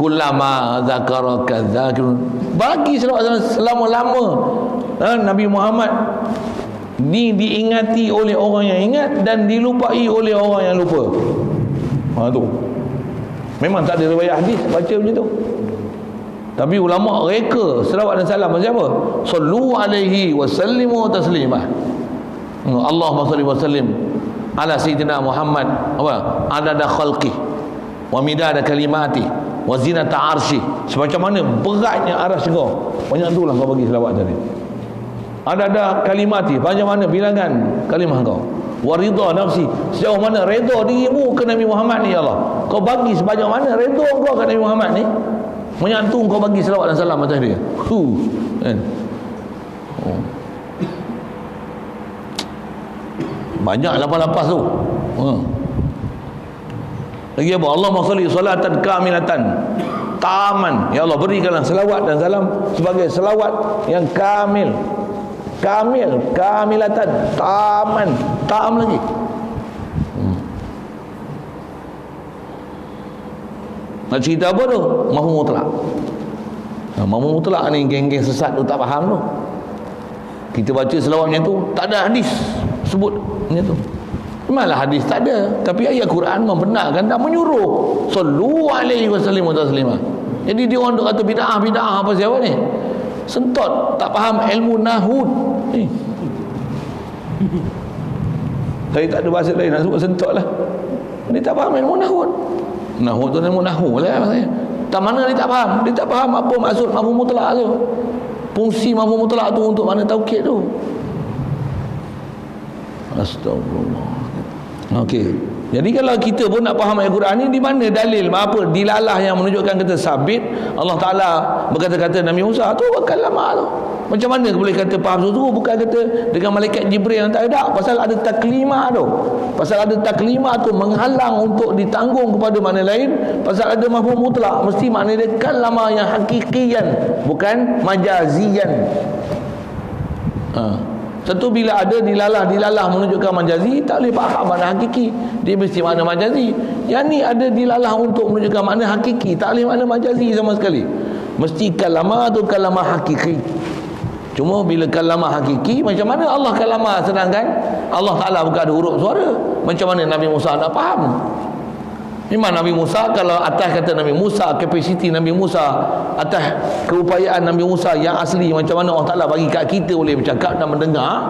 Kullama zakaraka zakirun. Bagi selawat selama-lama Nabi Muhammad ni diingati oleh orang yang ingat dan dilupai oleh orang yang lupa. Tu. Memang tak ada riwayat hadis baca macam tu. Tapi ulama reka selawat dan salam siapa? Sallu alaihi wa sallimu taslima. Allahumma salli wa sallim ala sayyidina Muhammad apa? Adada khalqi wa midada kalimati wa zinata arsy. Semacam mana beratnya arsy kau. Banyak itulah kau bagi selawat tadi. Adada kalimati, banyak mana bilangan kalimah kau. Wa ridha nafsi, sejauh mana redha dirimu ke Nabi Muhammad ni ya Allah. Kau bagi sebanyak mana redha kau ke Nabi Muhammad ni. Menyatu kau bagi selawat dan salam atas dia. Kan? Banyak lapas-lapas tu. Lagi apa? Allahumma shalli salatan kamilatan taman. Ya Allah, berikanlah selawat dan salam sebagai selawat yang kamil. Kamilatan taman, tam lagi. Nak cerita apa tu? Mahfuz mutlak. Mahfuz mutlak ni geng-geng sesat tu tak faham tu. Kita baca selawat macam tu, tak ada hadis sebut macam tu. Memanglah hadis tak ada, tapi ayat Quran membenarkan dan menyuruh sallu alaihi wasallimu taslima. Jadi dia orang duk kata bid'ah apa siapa ni? Sentot, tak faham ilmu nahwu ni. Saya tak ada bahasa lain nak sebut sentot lah. Dia tak faham ilmu nahwu. Nahwu tu ilmu nahwu lah maksudnya. Tak mana dia tak faham. Dia tak faham apa maksud mafhum mutlak tu. Fungsi mafhum mutlak tu untuk mana taukid tu. Astagfirullah. Okey. Jadi kalau kita pun nak faham ayat Quran ni, di mana dalil apa dilalah yang menunjukkan kata sabit Allah Taala berkata-kata Nabi Musa tu bukan lama tu. Macam mana boleh kata faham tu bukan kata dengan malaikat Jibril yang tak ada, pasal ada taklimah tu. Pasal ada taklimah tu menghalang untuk ditanggung kepada mana lain, pasal ada mafhum mutlak, mesti makna dia kalamah yang hakikian, bukan majazian. Satu bila ada dilalah menunjukkan majazi, tak boleh faham makna hakiki, dia mesti makna majazi. Yang ni ada dilalah untuk menunjukkan makna hakiki, tak boleh makna majazi sama sekali. Mesti kalamah tu kalamah hakiki. Cuma bila kalamah hakiki, macam mana Allah kalamah sedangkan Allah Ta'ala bukan ada huruf suara? Macam mana Nabi Musa nak faham? Memang Nabi Musa, kalau atas kata Nabi Musa, kapasiti Nabi Musa, atas keupayaan Nabi Musa yang asli, macam mana Allah Ta'ala bagi kat kita boleh bercakap dan mendengar.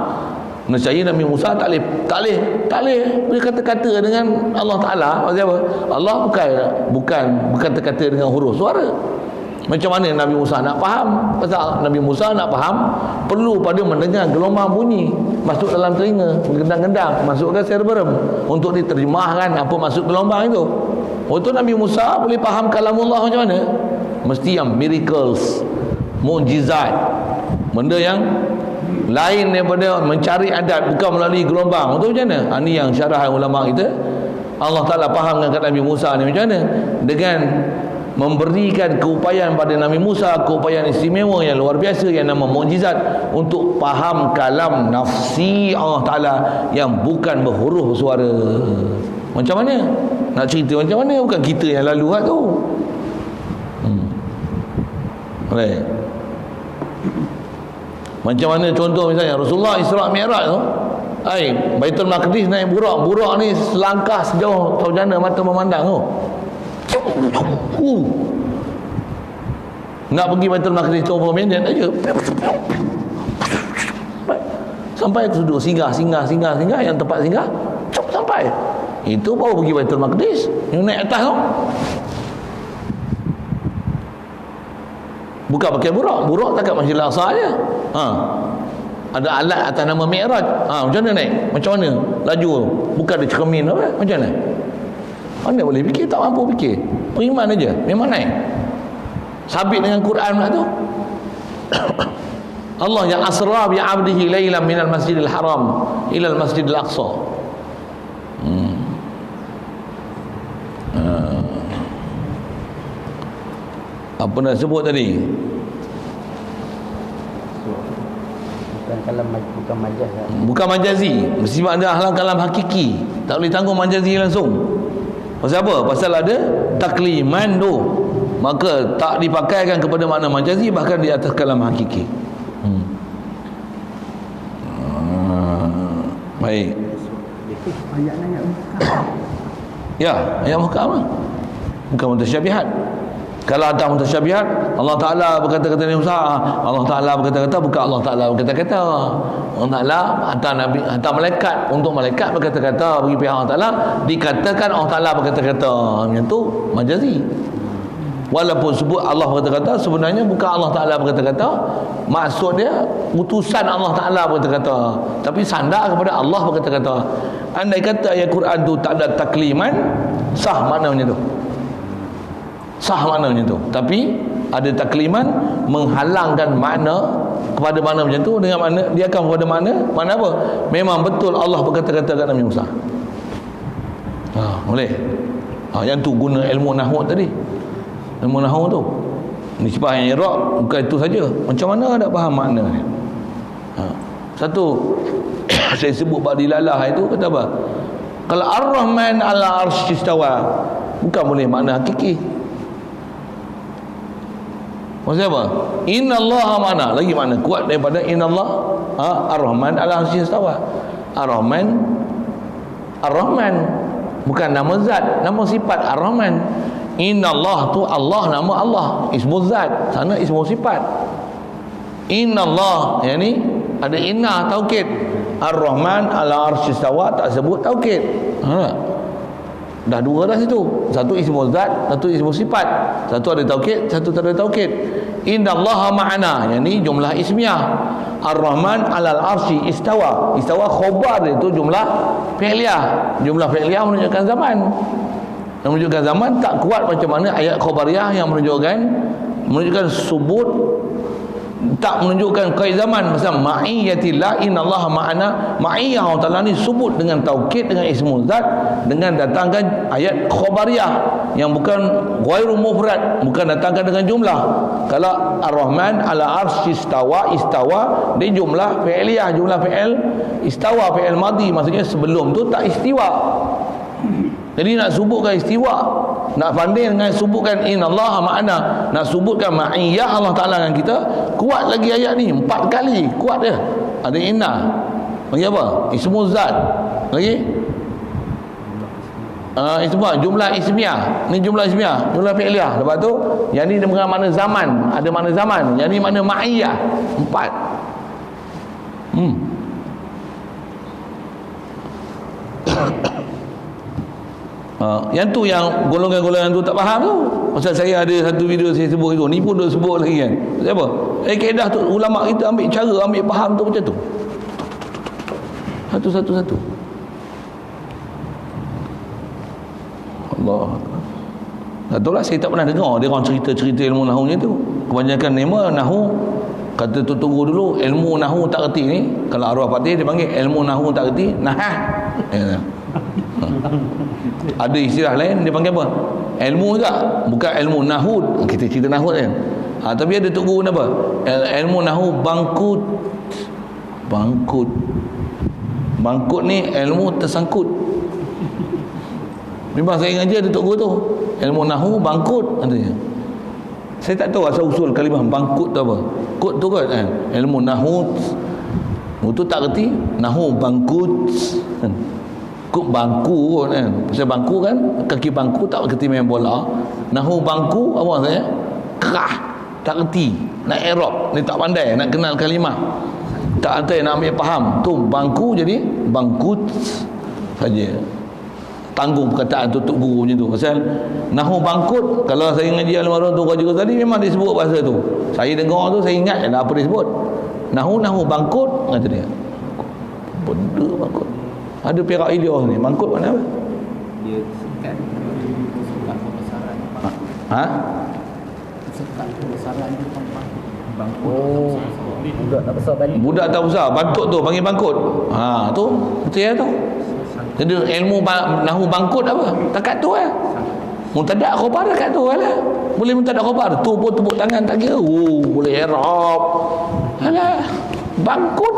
Nescaya Nabi Musa tak boleh berkata-kata dengan Allah Ta'ala. Maksudnya apa? Allah bukan berkata-kata dengan huruf suara. Macam mana Nabi Musa nak faham? Pasal Nabi Musa nak faham perlu pada mendengar gelombang bunyi masuk dalam telinga, gendang-gendang masuk ke cerebrum untuk diterjemahkan apa maksud gelombang itu. Untuk Nabi Musa boleh faham kalamullah macam mana? Mesti yang miracles, mukjizat, benda yang lain daripada mencari adat, bukan melalui gelombang. Itu macam mana? Ini yang syarah ulama kita. Allah Ta'ala fahamkan kat Nabi Musa ni macam mana? Dengan memberikan keupayaan pada Nabi Musa, keupayaan istimewa yang luar biasa yang nama mukjizat untuk faham kalam nafsi Allah Ta'ala yang bukan berhuruf suara. Macam mana? Nak cerita macam mana? Bukan kita yang lalu buat tu. Baik. Macam mana contoh misalnya Rasulullah Isra' Mi'raj tu, Baitul Maqdis naik burak ni selangkah sejauh taujana mata memandang tu. Nak pergi Baitul Maqdis 20 minit aja. Sampai ke sudut singgah yang tempat singgah sampai. Itu baru pergi Baitul Maqdis. Yang naik atas tu bukan pakai burak takat Masjidil Aqsa aja. Ada alat atas nama Mi'raj. Macam mana naik? Macam mana? Laju. Bukan ada cermin apa? Macam mana? Mana boleh fikir? Tak mampu fikir. Beriman aja. Memang naik. Sabit dengan Quran pula tu. Allah yang asra bi 'abdihi lailan minal masjidil haram ila al masjidil aqsa. Apa nak sebut tadi? Bukan majaz. Bukan majazi. Mesti ada halang kalam hakiki. Tak boleh tanggung majazi langsung. Pasal apa? Pasal ada takliman tu. Maka tak dipakaikan kepada makna majazi, bahkan di atas kalam hakiki. Baik. Ayat-ayat muhkam. Ya, ayat muhkam lah. Bukan mutasyabihat. Kalau ada mutasyabihat, Allah Ta'ala berkata-kata Nabi Musa, Allah Ta'ala berkata-kata, bukan Allah Ta'ala berkata-kata. Allah Ta'ala hantar malaikat untuk malaikat berkata-kata bagi pihak Allah Ta'ala, dikatakan Allah Ta'ala berkata-kata. Yang tu majazi. Walaupun sebut Allah berkata-kata, sebenarnya bukan Allah Ta'ala berkata-kata, maksud dia utusan Allah Ta'ala berkata-kata, tapi sandar kepada Allah berkata-kata. Andai kata ayat Quran tu tak ada takliman, sah maknanya tu. Sah maknanya tu. Tapi ada takliman menghalangkan makna kepada makna macam tu, dengan makna dia akan kepada makna apa? Memang betul Allah berkata-kata kat Nabi Musa. Boleh. Yang tu guna ilmu nahwu tadi. Ilmu nahwu tu. Nisbah yang i'rab bukan itu saja. Macam mana nak faham makna dia? Satu saya sebut bab dilalah itu kata apa? Kalau Ar-Rahman 'ala arsy istawa, bukan boleh makna hakiki. Maksudnya apa? Innallaha mana? Lagi mana? Kuat daripada innallah. Ar-Rahman 'ala arsy istawa. Ar-Rahman Ar-Rahman. Bukan nama zat, nama sifat Ar-Rahman. Innallah tu Allah, nama Allah, ismu zat, sana ismu sifat. Innallah, yang ni ada inna taukid. Ar-Rahman ala arsy istawa, tak sebut taukid. Dah dua dah situ. Satu ismu zat, satu ismu sifat. Satu ada taukid, satu tak ada taukid. Innallaha ma'ana, yang ni jumlah ismiyah. Ar-Rahman alal arsy istawa. Istawa khabar dia tu jumlah fi'liyah. Jumlah fi'liyah menunjukkan zaman. Yang menunjukkan zaman tak kuat macam mana ayat khabariyah yang menunjukkan subut, tak menunjukkan kait zaman. Macam ma'iyatillah, innallaha ma'ana. Ma'iyah Allah Ta'ala ni subut dengan taukid, dengan ismu zat, dengan datangkan ayat khabariyah yang bukan ghairu mufrad, bukan datangkan dengan jumlah. Kalau Ar-Rahman ala arsy istawa, istawa ni jumlah fi'liyah, jumlah fi'il istawa, fi'il madhi, maksudnya sebelum tu tak istiwa. Jadi nak sebutkan istiwa, nak banding dengan sebutkan innallaha ma'ana, nak sebutkan ma'iyah Allah Ta'ala dengan kita, kuat lagi ayat ni 4 kali, kuat dia. Ada inna, lagi apa? Ismu zat, lagi ismu jumlah ismiyah. Ni jumlah ismiyah, jumlah fi'liyah. Lepas tu yang ni dengan makna zaman, ada makna zaman. Yang ni makna ma'iyah, 4. Yang tu yang golongan-golongan tu tak faham tu. Pasal saya ada satu video saya sebut itu, ni pun dah sebut lagi kan. Siapa? Kaedah tu ulama kita ambil cara, ambil faham tu macam tu. Satu-satu. Allah. Itulah saya tak pernah dengar dia orang cerita-cerita ilmu nahu tu. Kebanyakan nama nahu kata tu tunggu dulu, ilmu nahu tak reti ni. Kalau arwah patih dia panggil ilmu nahu tak reti, nahah. Ada istilah lain dia panggil apa? Ilmu juga, bukan ilmu nahud. Kita cerita nahud kan. Tapi ada tok guru apa? Ilmu nahu bangkut. Bangkut ni ilmu tersangkut. Memang saya ngaji ada tok guru tu. Ilmu nahu bangkut katanya. Saya tak tahu asal usul kalimah bangkut tu apa. Kut tu kan ilmu nahud. Itu tak reti nahu bangkut. Kut bangku kot kan. Pasal bangku kan, kaki bangku tak kerti main bola. Nahu bangku apa saya? Kerah. Tak kerti. Nak i'rab, ni tak pandai nak kenal kalimah. Tak ada nak ambil faham. Tu bangku jadi bangkut saja. Tanggung perkataan tutup guru macam tu. Pasal nahu bangkut, kalau saya ngaji almarhum tu juga tadi memang dia sebut bahasa tu. Saya dengar tu saya ingat apa dia sebut. Nahu bangkut kata dia. Benda bangkut. Ada perak ilyah ni, bangkut mana apa? Dia sekat pembesaran. Sekat pembesaran dia bangkut. Budak tak besar balik. Budak tak besar, bangkut tu panggil bangkut. Tu betul ya tu. Jadi ilmu nahu bangkut apa? Takat tu Muntadak khabar dekat tu lah. Boleh muntadak khabar. Tu pun tepuk tangan tak kira. Boleh i'rab. Alah, bangkut.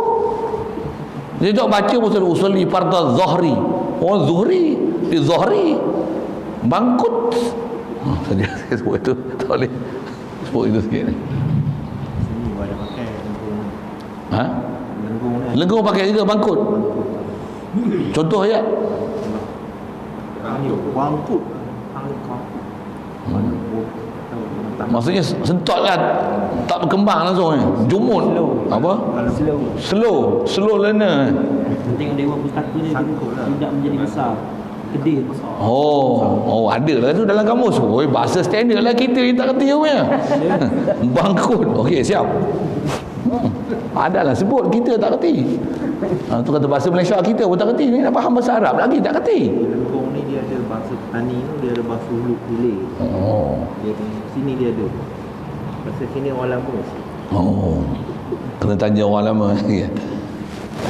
Dia tak baca usul di fardhu zuhri. Zuhri, di zuhri. Bangkut. Saja saya sebut itu. Tak boleh sebut itu sikit ni. Sini ada pakai lenggung. Lenggung pakai juga bangkut. Contoh ayat. Bangkut. Maksudnya sentot lah, tak berkembang langsung jumut. Apa? Slow learner. Tengok Dewan Pustaka ni tidak menjadi besar. Kedil besar. Ada lah tu dalam kamus. Bahasa standard lah kita ni tak kerti punya. Bangkut. Okey, siap. Adalah sebut kita tak kerti. Tu kata bahasa Malaysia kita pun tak kerti. Ni nak faham bahasa Arab lagi tak kerti. Lengkung ni dia ada bahasa petani tu, dia ada bahasa huluk hilir. Dia sini dia ada. Bahasa sini orang lama. Kena tanya orang lama.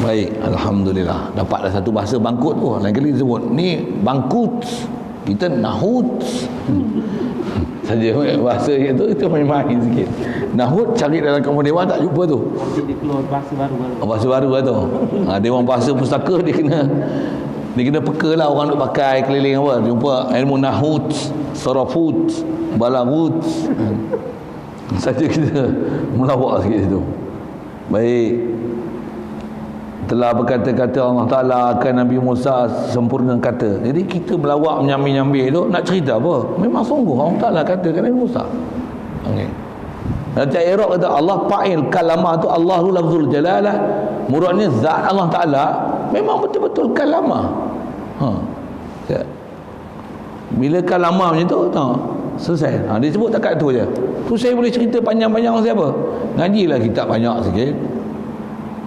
Baik, alhamdulillah. Dapatlah satu bahasa bangkut tu. Lain kali disebut ni bangkut. Kita nahut. Saja bahasa itu main-main sikit. Nahut cari dalam kamus dewan tak jumpa tu. Dia keluar bahasa baru. Bahasa baru lah tu. Dewan bahasa pustaka dia kena peka lah orang nak pakai keliling apa. Jumpa ilmu nahut, sarafut, balagut. Saja kita melawak sikit situ. Baik. telah berkata-kata Allah Ta'ala akan Nabi Musa sempurna kata. Jadi kita melawak menyambil-nyambil tu nak cerita apa? Memang sungguh Allah Ta'ala kata Nabi Musa. Okey. Nanti Iraq kata Allah fa'il kalamah tu, Allah tu lafzul jalalah, muradnya zat Allah Ta'ala, memang betul-betul kalamah. Bila kalamah macam tu, selesai. Dia sebut takat tu je. Tu saya boleh cerita panjang-panjang siapa? Ngajilah kitab banyak sikit.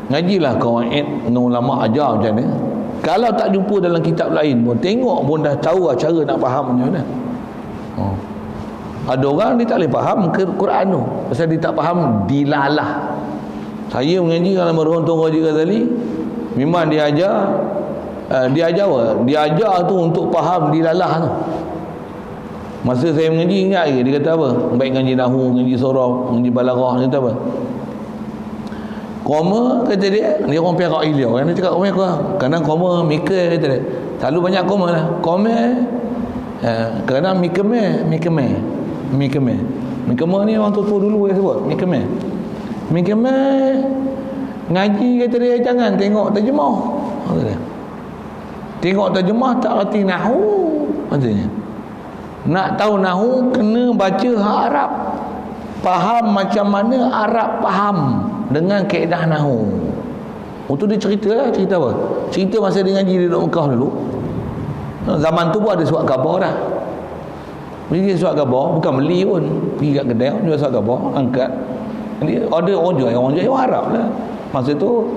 Ngajilah kawaid dengan ulama ajar macam ni. Kalau tak jumpa dalam kitab lain pun, tengok pun dah tahu cara nak faham macam mana. Ada orang dia tak boleh faham Quran tu pasal dia tak faham dilalah. Saya mengaji dalam Marhum Tun Haji Ghazali, memang dia ajar apa? Dia ajar tu untuk faham dilalah tu. Masa saya mengaji, ingat ke dia kata apa? Baik ngaji nahwu, ngaji soraf, ngaji balaghah, dia kata apa? Koma, kata dia orang perak ilia. Orang dia cakap koma kurang. Kadang koma mikir, kata dia. Selalu banyak koma lah. Koma kadang mikeme ni orang tua dulu yang sebut mikeme ngaji, kata dia, jangan tengok terjemah, kata dia. Tengok terjemah tak erti nahwu, katanya. Nak tahu nahwu kena baca Arab, faham macam mana Arab faham dengan kaedah nahwu. Itu dia cerita apa? Cerita masa dia ngaji di Mekah dulu. Zaman tu pun ada surat khabar dah. Beli surat khabar, bukan beli pun, pergi kat kedai jual surat khabar, angkat. Dia order orang jual Arab lah. Masa tu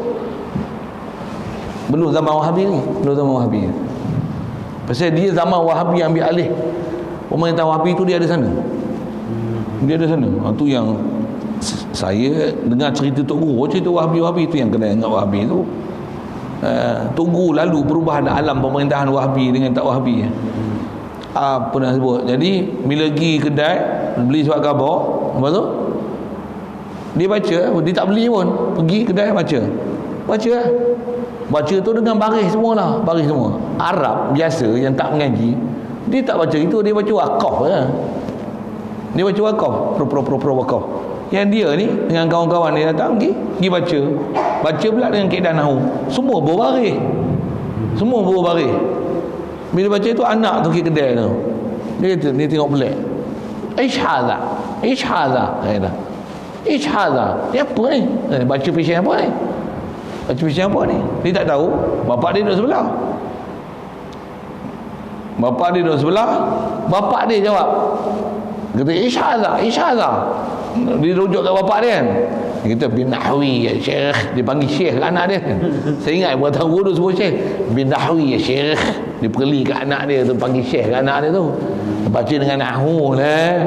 belum zaman Wahabi ni, pasal dia zaman Wahabi ambil alih pemerintah Wahabi tu, dia ada sana. Tu yang saya dengar cerita Tok Guru, cerita Wahabi tu yang kena ingat Wahabi tu. Tok Guru lalu perubahan alam pemerintahan Wahabi dengan tak Wahabi. Apa nak sebut. Jadi bila pergi kedai beli surat khabar, lepas tu dia baca, dia tak beli pun, pergi kedai baca tu dengan baris semua. Arab biasa yang tak mengaji, dia tak baca itu, dia baca wakaf je. Dia baca wakaf, pro wakaf. Yang dia ni dengan kawan-kawan dia datang pergi baca pula dengan kaedah nahwu, semua berbaris. Bila baca tu, anak tu pergi kedai tu, dia tengok pelik. Ish hadha kata. Dia apa ni? Baca fisik apa ni? Dia tak tahu. Bapak dia duduk sebelah. Bapak dia jawab, kata ish hadha. Dia rujuk kat bapak dia kan. Dia kata bin nahwi ya syekh. Dia panggil syekh kat anak dia. Saya ingat bertahun dulu sebut syekh. Bin nahwi ya syekh. Dia perli kat anak dia tu, panggil syekh kat anak dia tu. Baca dengan nahwu lah.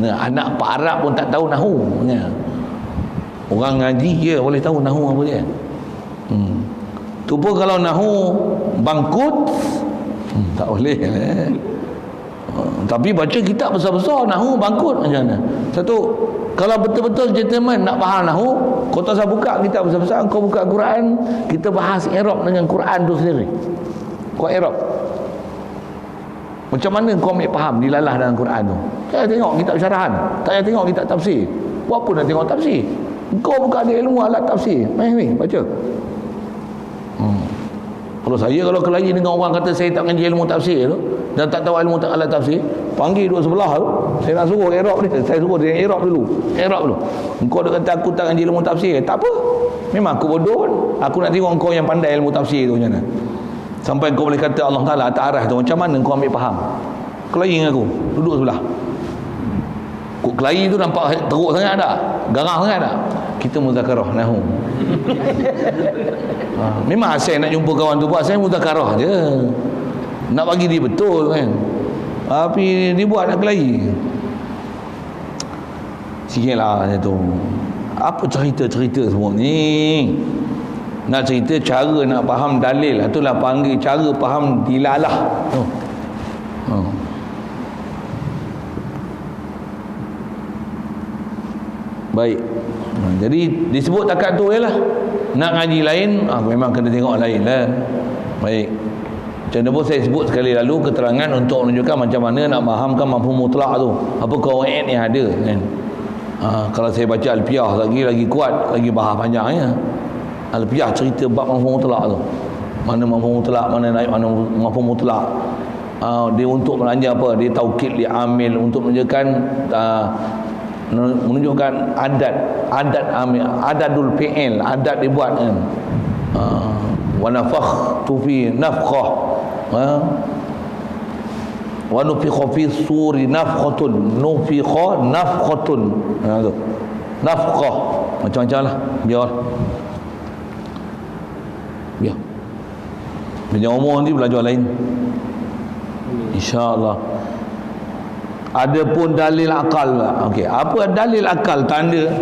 Anak Pak Arab pun tak tahu nahwu. Orang ngaji je boleh tahu nahwu apa dia. Tu pun kalau nahwu bangkut tak boleh. Tapi baca kitab besar-besar nahwu bangkut macam mana? Satu, kalau betul-betul gentleman nak faham nahwu, kau tak usah buka kitab besar-besar, kau buka Quran, kita bahas i'rab dengan Quran tu sendiri. Kau i'rab macam mana kau ambil faham dilalah dalam Quran tu. Tak payah tengok kitab syarahan, tak payah tengok kitab tafsir. Buat apa nak tengok tafsir? Kau buka dia ilmu alat tafsir, ni baca. Kalau saya kelahi dengan orang kata saya tak mengaji ilmu tafsir tu dan tak tahu ilmu alat tafsir, panggil dua sebelah tu, saya nak suruh i'rab dia. Saya suruh dia i'rab dulu. Engkau dah kata aku tak mengaji ilmu tafsir, tak apa, memang aku bodoh pun. Aku nak tengok engkau yang pandai ilmu tafsir tu macam mana. Sampai kau boleh kata Allah Ta'ala atas arah tu, macam mana kau ambil faham. Kelahi dengan aku, duduk sebelah. Kau kelahi tu nampak teruk sangat tak? Garang sangat tak? Kita muzakarah nahwu. Memang saya nak jumpa kawan tu buat, saya muzakarah je, nak bagi dia betul kan. Tapi dia buat nak kelahi sikit lah macam tu. Apa cerita semua ni? Nak cerita cara nak faham dalil, itulah panggil cara faham dilalah. Baik. Jadi disebut takat tu je lah. Nak ngaji lain, memang kena tengok lain lah. Baik. Macam mana pun saya sebut sekali lalu keterangan untuk menunjukkan macam mana nak fahamkan mafhum mutlak tu. Apa kawaid yang ada kan. Kalau saya baca Alfiyah lagi kuat, lagi bahas panjangnya. Alfiyah cerita bab mafhum mutlak tu. Mana mafhum mutlak, mana naib, mana mafhum mutlak. Dia untuk belanja apa? Dia taukid li amil untuk menunjukkan adat amil, adadul fi'il, adat dibuat kan. Wa nafakhtu fi nafkhah. Wa nufikha fi suri nafkhatun, nufikha nafkhatun. Tu. Nafkhah macam-macam lah. Biar Belajar umur nanti belajar lain, InsyaAllah. Ada pun dalil akal. Okey, apa dalil akal? Tanda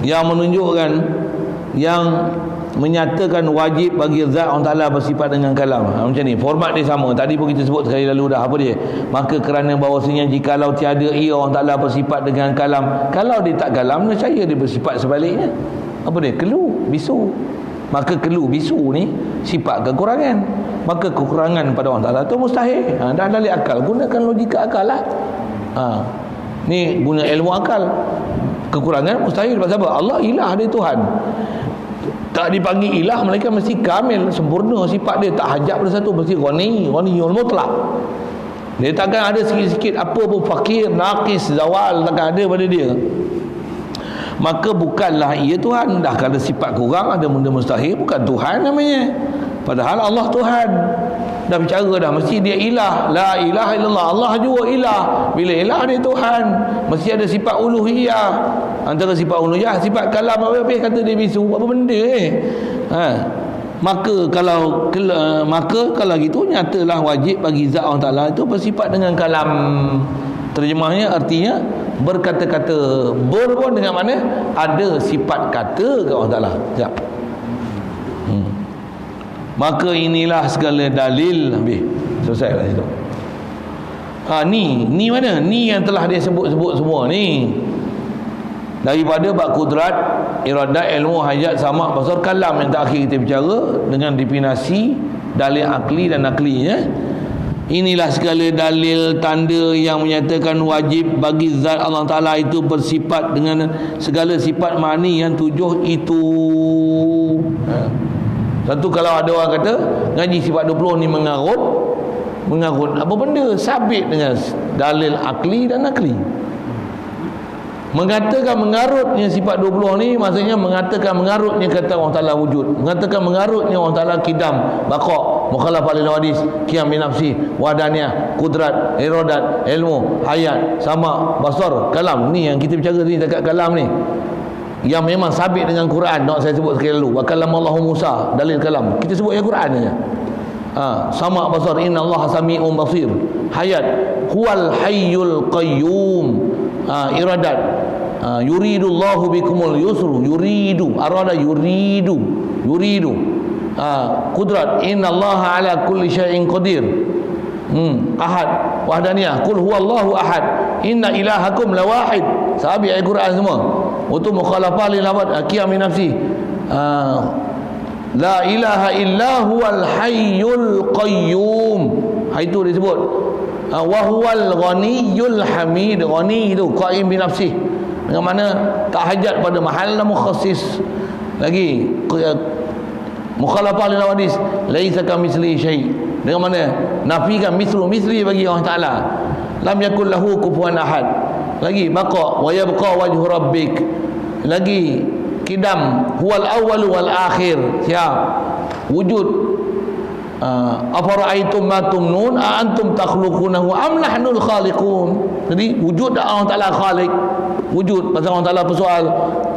yang menunjukkan, yang menyatakan wajib bagi zat Allah Ta'ala bersifat dengan kalam. Macam ni, format dia sama. Tadi pun kita sebut sekali lalu dah. Apa dia? Maka kerana bahawasanya jikalau tiada ia Allah Ta'ala bersifat dengan kalam, kalau dia tak kalam, nescaya dia bersifat sebaliknya. Apa dia? Kelu, bisu. Maka kelu, bisu ni sifat kekurangan. Maka kekurangan pada Allah Ta'ala itu mustahil. Dah dalil akal. Gunakan logika akal lah. Ni guna ilmu akal. Kekurangan mustahil. Sebab apa? Allah ilah, dia Tuhan. Tak dipanggil ilah, mereka mesti kamil, sempurna sifat dia, tak hajat pada satu, mesti ghaniyul mutlaq. Dia takkan ada sikit-sikit apa pun fakir, naqis, zawal, takkan ada pada dia. Maka bukanlah ia Tuhan. Dah kalau sifat kurang, ada benda mustahil, bukan Tuhan namanya. Padahal Allah Tuhan. Dah bicara dah, mesti dia ilah. La ilaha illallah, Allah juga ilah. Bila ilah dia Tuhan, mesti ada sifat uluhiyah. Antara sifat uluhiyah, sifat kalam, apa-apa kata dia bisu, apa benda Maka kalau gitu, nyatalah wajib bagi zat Allah Ta'ala itu bersifat dengan kalam. Terjemahnya artinya berkata-kata. Ber pun dengan mana? Ada sifat kata ke Allah Ta'ala. Sekejap. Maka inilah segala dalil. Habis. Selesai lah situ. Ni mana? Ni yang telah dia sebut-sebut semua ni. Daripada bab kudrat, iradat, ilmu, hajat, sama, basar, kalam yang terakhir kita bicara dengan definisi dalil akli dan naklinya. Inilah segala dalil tanda yang menyatakan wajib bagi zat Allah Ta'ala itu bersifat dengan segala sifat ma'ni yang 7 itu. Satu, kalau ada orang kata ngaji sifat 20 ni mengarut apa benda? Sabit dengan dalil akli dan nakli. Mengatakan mengarutnya sifat 20 ni, maksudnya mengatakan mengarutnya kata Allah Ta'ala wujud, mengatakan mengarutnya Allah Ta'ala kidam, baqa', mukhalafah lil hadis, qiyam bi nafsi, wadaniyah, kudrat, iradat, ilmu, hayat, sama, basar, kalam. Ni yang kita bicara ni dekat kalam ni, yang memang sabit dengan Quran. Nak saya sebut sekali dulu, wa kallamallahu Musa, dalil kalam. Kita sebut yang Quran saja. Sama, basar, inna Allah sami'un basir, hayat, huwal hayyul qayyum, iradat, yuridullahu bikumul yusru, yuridu, arada, yuridu, kudrat, innallaha ala kulli syai'in qadir, ahad, wahdaniyah, qul huwallahu ahad, inna ilahakum lawahid. Sahabat ayat Quran semua. Untuk mukhalafah lil abad, qiyam min nafsi, la ilaha illa huwal hayyul qayyum. Itu disebut wa huwal ghaniyul hamid. Ghani itu qaim bi nafsi, dengan mana tak hajat pada mahal dan mukhassis. Lagi mukhalafah lil hadis, laisa kamitsli syai', dengan mana nafikan misli bagi Allah Ta'ala, lam yakul lahu kufuwan ahad. Lagi baqa wa yabqa wajhu rabbik. Lagi kidam, huwal awwal wal akhir, siap wujud. Afara'aitum ma tumnun a antum takhluqunahu am nahnul khaliqun. Jadi wujud dah Allah Ta'ala khaliq. Wujud, pasal Allah Ta'ala persoal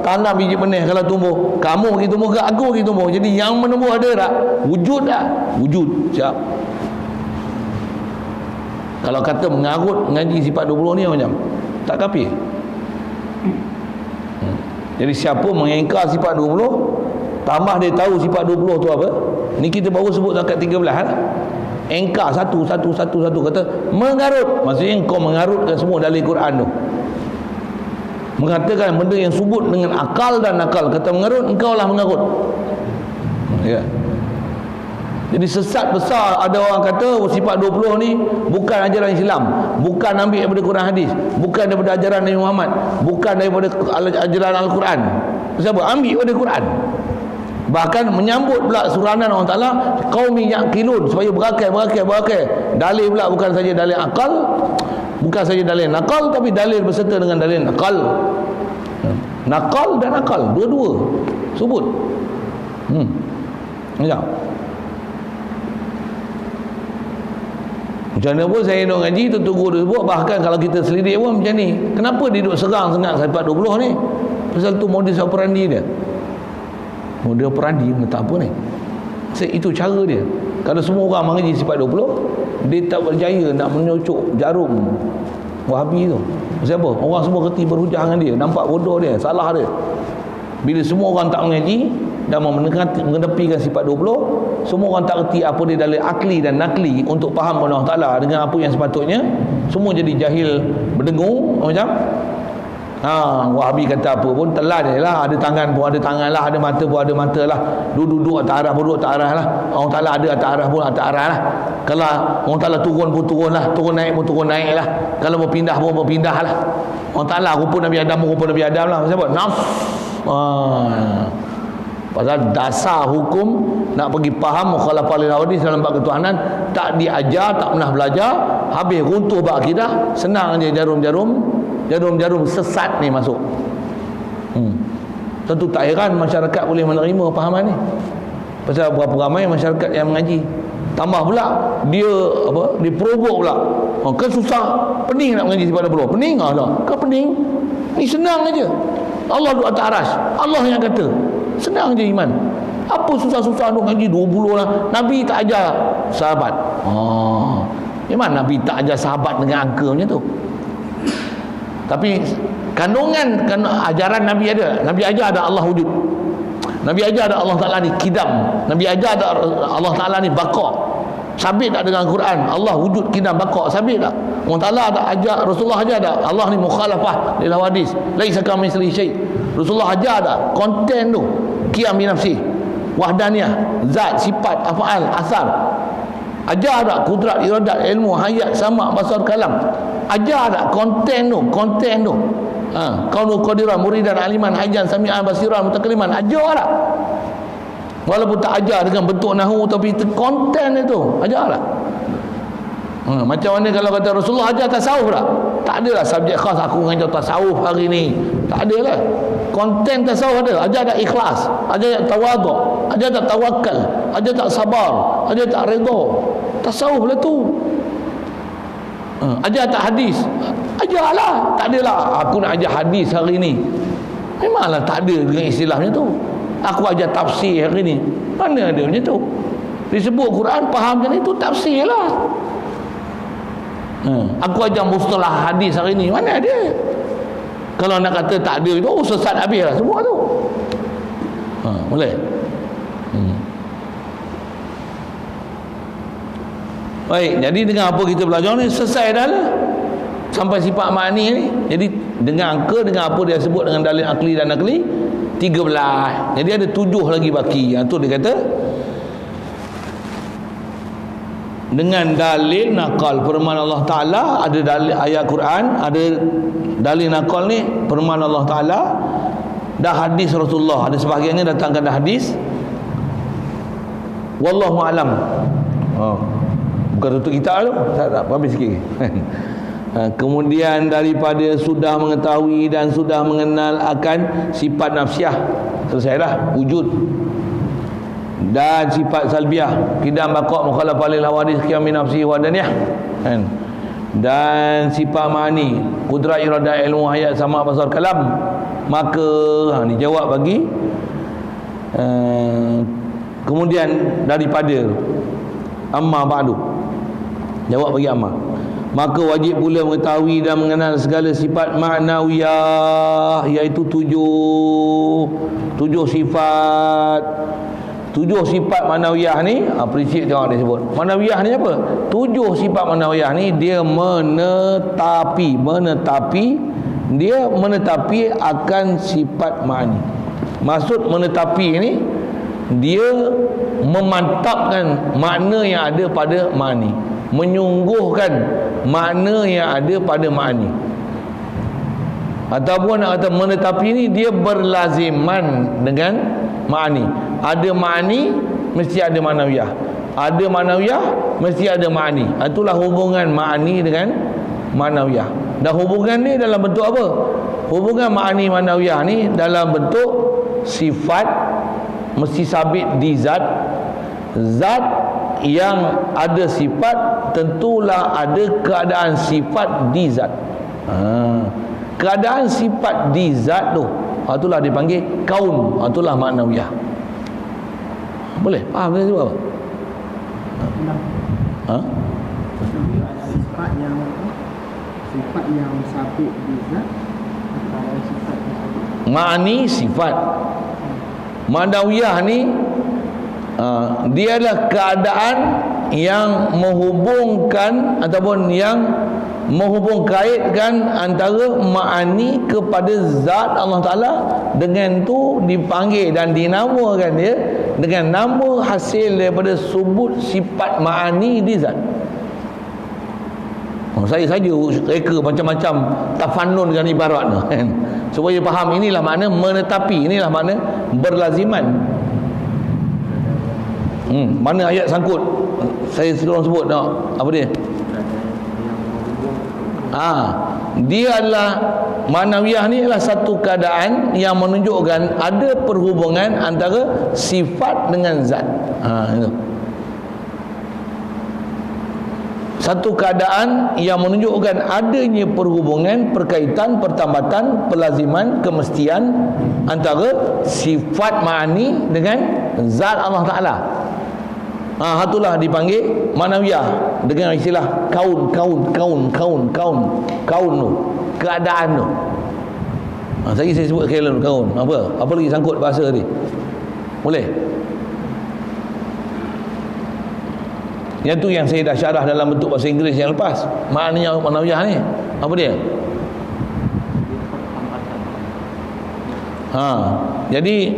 tanam biji benih kalau tumbuh, kamu pergi tumbuh ke aku pergi tumbuh. Jadi yang menumbuh ada tak? Wujud tak? Wujud, siap. Kalau kata mengarut mengaji sifat 20 ni macam tak kafir. Jadi siapa mengingkar sifat 20, tambah dia tahu sifat 20 tu apa, ni kita baru sebut dekat 13 engkar satu kata mengarut, maksudnya kau mengarutkan semua dalil Quran tu, mengatakan benda yang subut dengan akal dan nakal. Kata mengarut, engkau lah mengarut. Ya. Jadi sesat besar. Ada orang kata sifat 20 ni bukan ajaran Islam, bukan ambil daripada Quran hadis, bukan daripada ajaran Nabi Muhammad, bukan daripada ajaran Al-Quran. Siapa? Ambil daripada Quran. Bahkan menyambut pula suranan Allah Ta'ala, qaumi yaqilun, supaya berakal. Dalil pula bukan saja dalil akal, bukan saja dalil nakal, tapi dalil berserta dengan dalil nakal. Nakal dan akal, dua-dua sebut. Macam mana pun saya duduk ngaji, tentu guru sebut, bahkan kalau kita selidik pun macam ni. Kenapa dia duduk serang sangat sifat 20 ni? Pasal tu modus operandi dia. Modus operandi tak apa ni. Itu cara dia. Kalau semua orang mengaji sifat 20, dia tak berjaya nak menyocok jarum Wahabi tu. Siapa? Orang semua kerti berhujah dengan dia, nampak bodoh dia, salah dia. Bila semua orang tak mengaji dan mengedepikan sifat 20, semua orang tak erti apa dia dalil akli dan nakli untuk faham Allah Ta'ala dengan apa yang sepatutnya, semua jadi jahil berdengung macam Wahabi kata apa pun telan je lah. Ada tangan pun ada tangan lah, ada mata pun ada mata lah, duduk atas arah pun duduk atas arah lah. Allah Ta'ala ada atas arah pun atas arah lah. Kalau Allah Ta'ala turun pun turun lah, turun naik pun turun naik lah. Kalau berpindah pun berpindah lah. Allah Ta'ala rupa Nabi Adam pun rupa Nabi Adam lah. Siapa? Pasal dasar hukum nak pergi faham mukhalafah lil hadis dalam bab ketuhanan tak diajar, tak pernah belajar, habis runtuh bab akidah, senang je jarum-jarum sesat ni masuk. Tentu tak heran masyarakat boleh menerima fahaman ni. Pasal berapa ramai masyarakat yang mengaji. Tambah pula dia provok pula. Kan susah, pening nak mengaji sifat 20. Pening lah. Kan pening. Ni senang aja. Allah duduk atas arasy. Allah yang kata. Senang je iman. Apa susah-susah nak ngaji 20 lah. Nabi tak ajar sahabat. Memang Nabi tak ajar sahabat dengan angka macam tu. Tapi kandungan ajaran Nabi ada. Nabi ajar ada Allah wujud. Nabi ajar ada Allah Ta'ala ni kidam. Nabi ajar ada Allah Ta'ala ni baqa'. Sabit tak dengan Quran? Allah wujud kidam baqa', sabit tak? Allah Ta'ala ada ajar, Rasulullah ajar ada Allah ni mukhalafah lil hadis. Laisa kamitslihi syai'. Rasulullah ajar ada konten tu, qiyam bi nafsi, wahdaniyah, zat, sifat, af'al, asar. Ajar ada kudrat, iradat, ilmu, hayat, sama', basar, kalam. Ajar ada konten tu. Kaunu qadiran, muridan, aliman, hajan, sami'an, basiran, mutakaliman. Ajar tak? Walaupun tak ajar dengan bentuk nahu, tapi konten itu ajar tak? Macam mana kalau kata Rasulullah ajar tasawuf tak? Tak adalah subjek khas aku mengajar tasawuf hari ni. Tak adalah. Konten tasawuf ada. Ajar tak ikhlas, ajar tak tawaduk, ajar tak tawakal, ajar tak sabar, ajar tak redha. Tasawuf lah tu. Ajar tak hadis, ajarlah. Tak adalah aku nak ajar hadis hari ni. Memanglah tak ada dengan istilahnya tu. Aku ajar tafsir hari ni. Mana ada macam tu? Disebut Quran faham macam itu, tafsir lah. Aku ajar mustalah hadis hari ni. Mana ada? Kalau nak kata tak ada itu, sesat habis lah semua tu. Boleh? Baik, jadi dengan apa kita belajar ni selesai dah lah. Sampai sifat makni ni. Jadi dengan angka, dengan apa dia sebut dengan dalil akli dan nakli, 13. Jadi ada 7 lagi baki. Yang tu dia kata dengan dalil nakal firman Allah Ta'ala, ada dalil ayat Quran, ada dalil nakal ni firman Allah Ta'ala, dah hadis Rasulullah, ada sebahagiannya datangkan dah hadis. Wallahu a'lam. Bukan tutup kitab tu, tak habis sikit. Kemudian daripada sudah mengetahui dan sudah mengenal akan sifat nafsiah, selesai dah wujud, dan sifat salbiah, kidam baqa' mukhalafah lil hawadis, qiyam bi nafsi wa daniyah, dan sifat ma'ani, kudrat, iradah, ilmu, hayat, sama', basar, kalam, maka dijawab bagi kemudian daripada amma ba'du, jawab bagi amma, maka wajib pula mengetahui dan mengenal segala sifat ma'nawiyah, iaitu 7 sifat. 7 sifat ma'nawiyah ni, prinsip tengok dia sebut. Ma'nawiyah ni apa? 7 sifat ma'nawiyah ni dia menetapi akan sifat ma'ni. Maksud menetapi ni dia memantapkan makna yang ada pada ma'ani, menyungguhkan makna yang ada pada ma'ani. Ataupun nak kata menetapi ni dia berlaziman dengan ma'ani. Ada ma'ani mesti ada ma'nawiyah, ada ma'nawiyah mesti ada ma'ani. Itulah hubungan ma'ani dengan ma'nawiyah. Dan hubungan ni dalam bentuk apa? Hubungan ma'ani ma'nawiyah ni dalam bentuk sifat mesti sabit di zat. Zat yang ada sifat tentulah ada keadaan sifat di zat. Keadaan sifat di zat tu, itulah dipanggil kaun, itulah ma'nawiyah. Boleh? Faham saya sebut apa? Sifat yang sabit di zat, sifat ma'ani sifat. Ma'nawiyah ni dia adalah keadaan yang menghubungkan ataupun yang menghubung kaitkan antara ma'ani kepada zat Allah Ta'ala. Dengan tu dipanggil dan dinamakan dia dengan nama hasil daripada subut sifat ma'ani di zat. Saya saja reka macam-macam tafannun dengan ibarat tu kan, supaya faham. Inilah makna menetapi, inilah makna berlaziman. Mana ayat sangkut? Saya tolong sebut tak? Apa dia? Dia adalah ma'nawiyah ni adalah satu keadaan yang menunjukkan ada perhubungan antara sifat dengan zat. Itu. Satu keadaan yang menunjukkan adanya perhubungan, perkaitan, pertambatan, pelaziman, kemestian antara sifat ma'ani dengan zat Allah Ta'ala. Itulah dipanggil ma'nawiyah dengan istilah kaun tu, keadaan tu. Saya sebut kaun. Apa lagi sangkut bahasa ni? Boleh? Yang tu yang saya dah syarah dalam bentuk bahasa Inggeris yang lepas. Maknanya ma'nawiyah ni apa dia? Jadi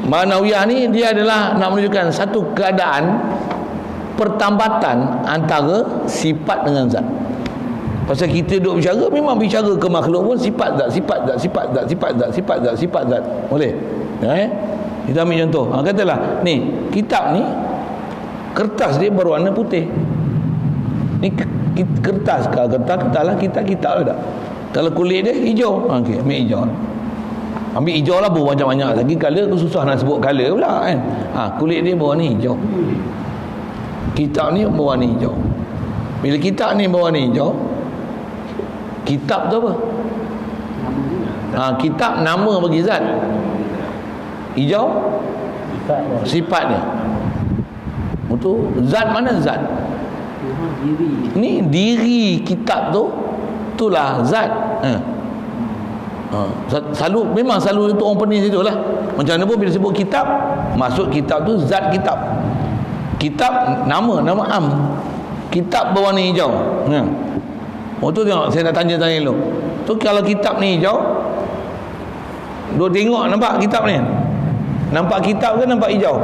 ma'nawiyah ni dia adalah nak menunjukkan satu keadaan pertambatan antara sifat dengan zat. Pasal kita duduk bicara, memang bicara ke makhluk pun sifat zat. Boleh? Kita ambil contoh. Katalah ni kitab ni, kertas dia berwarna putih. Ni kertas lah, kitab lah tak. Kalau kulit dia hijau, okey, ambil hijau. Ambil hijau lah, banyak-banyak lagi color, aku susah nak sebut color pula kan. Kulit dia berwarna hijau, kitab ni berwarna hijau. Bila kitab ni berwarna hijau, kitab tu apa? Kitab nama bagi zat. Hijau sifat dia. Itu zat mana zat? Ni diri kitab tu, itulah zat. Memang selalu itu orang pening situ lah. Macam mana pun bila sebut kitab, masuk kitab tu zat kitab. Kitab nama am. Kitab berwarna hijau. Tu tengok, saya nak tanya dulu. Tu kalau kitab ni hijau, duk tengok nampak kitab ni. Nampak kitab ke nampak hijau?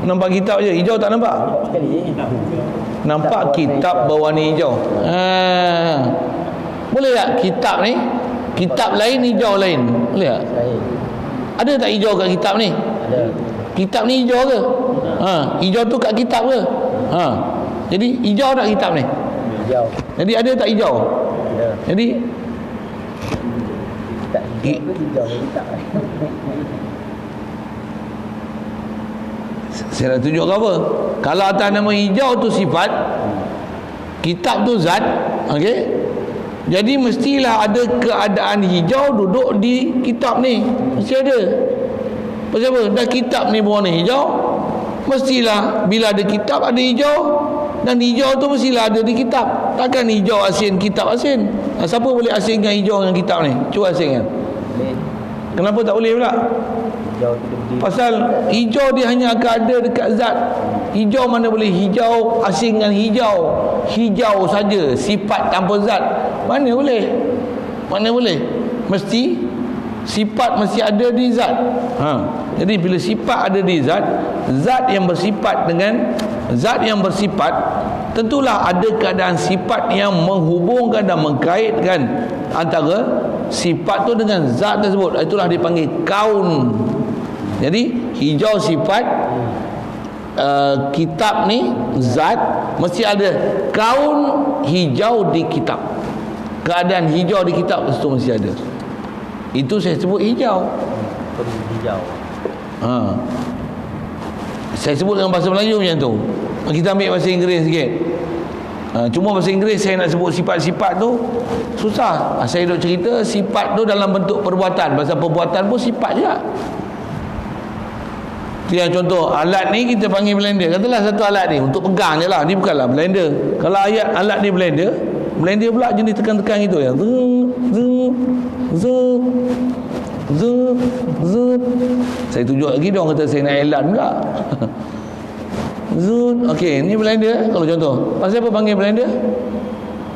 Nampak kitab je, hijau tak nampak. Nampak kitab berwarna hijau. Boleh tak kitab ni, kitab lain hijau lain? Boleh tak? Ada tak hijau kat kitab ni? Ada. Kitab ni hijau ke? Hijau tu kat kitab ke? Jadi hijau tak kitab ni? Hijau. Jadi ada tak hijau? Ada. Jadi tak hijau kitab. Saya nak tunjuk apa? Kalau atas nama hijau tu sifat, kitab tu zat, okey? Jadi mestilah ada keadaan hijau duduk di kitab ni. Mesti ada. Pasal apa? Dah kitab ni berwarna hijau, mestilah bila ada kitab ada hijau, dan hijau tu mestilah ada di kitab. Takkan hijau asin, kitab asin. Siapa boleh asinkan hijau dengan kitab ni? Cuba asinkan. Kenapa tak boleh pula? Pasal hijau dia hanya akan ada dekat zat. Hijau mana boleh hijau asing dengan hijau. Hijau saja, sifat tanpa zat. Mana boleh? Mesti Sifat mesti ada di zat. Jadi bila sifat ada di zat, zat yang bersifat dengan zat yang bersifat, tentulah ada keadaan sifat yang menghubungkan dan mengkaitkan antara sifat tu dengan zat tersebut. Itulah dipanggil kaun. Jadi hijau sifat, kitab ni zat, mesti ada kaun hijau di kitab. Keadaan hijau di kitab itu mesti ada. Itu saya sebut hijau. Hijau. Saya sebut dengan bahasa Melayu macam tu. Kita ambil bahasa Inggeris sikit. Cuma bahasa Inggeris saya nak sebut sifat-sifat tu susah. Saya duk cerita sifat tu dalam bentuk perbuatan. Bahasa perbuatan pun sifat juga. Yang contoh alat ni kita panggil blender. Katalah satu alat ni untuk pegang je lah, ni bukanlah blender. Kalau alat ni blender pula jenis tekan-tekan gitu ya. Saya tunjuk lagi, dia orang kata saya nak elan pula. Okey, ni blender kalau contoh. Pasal apa panggil blender?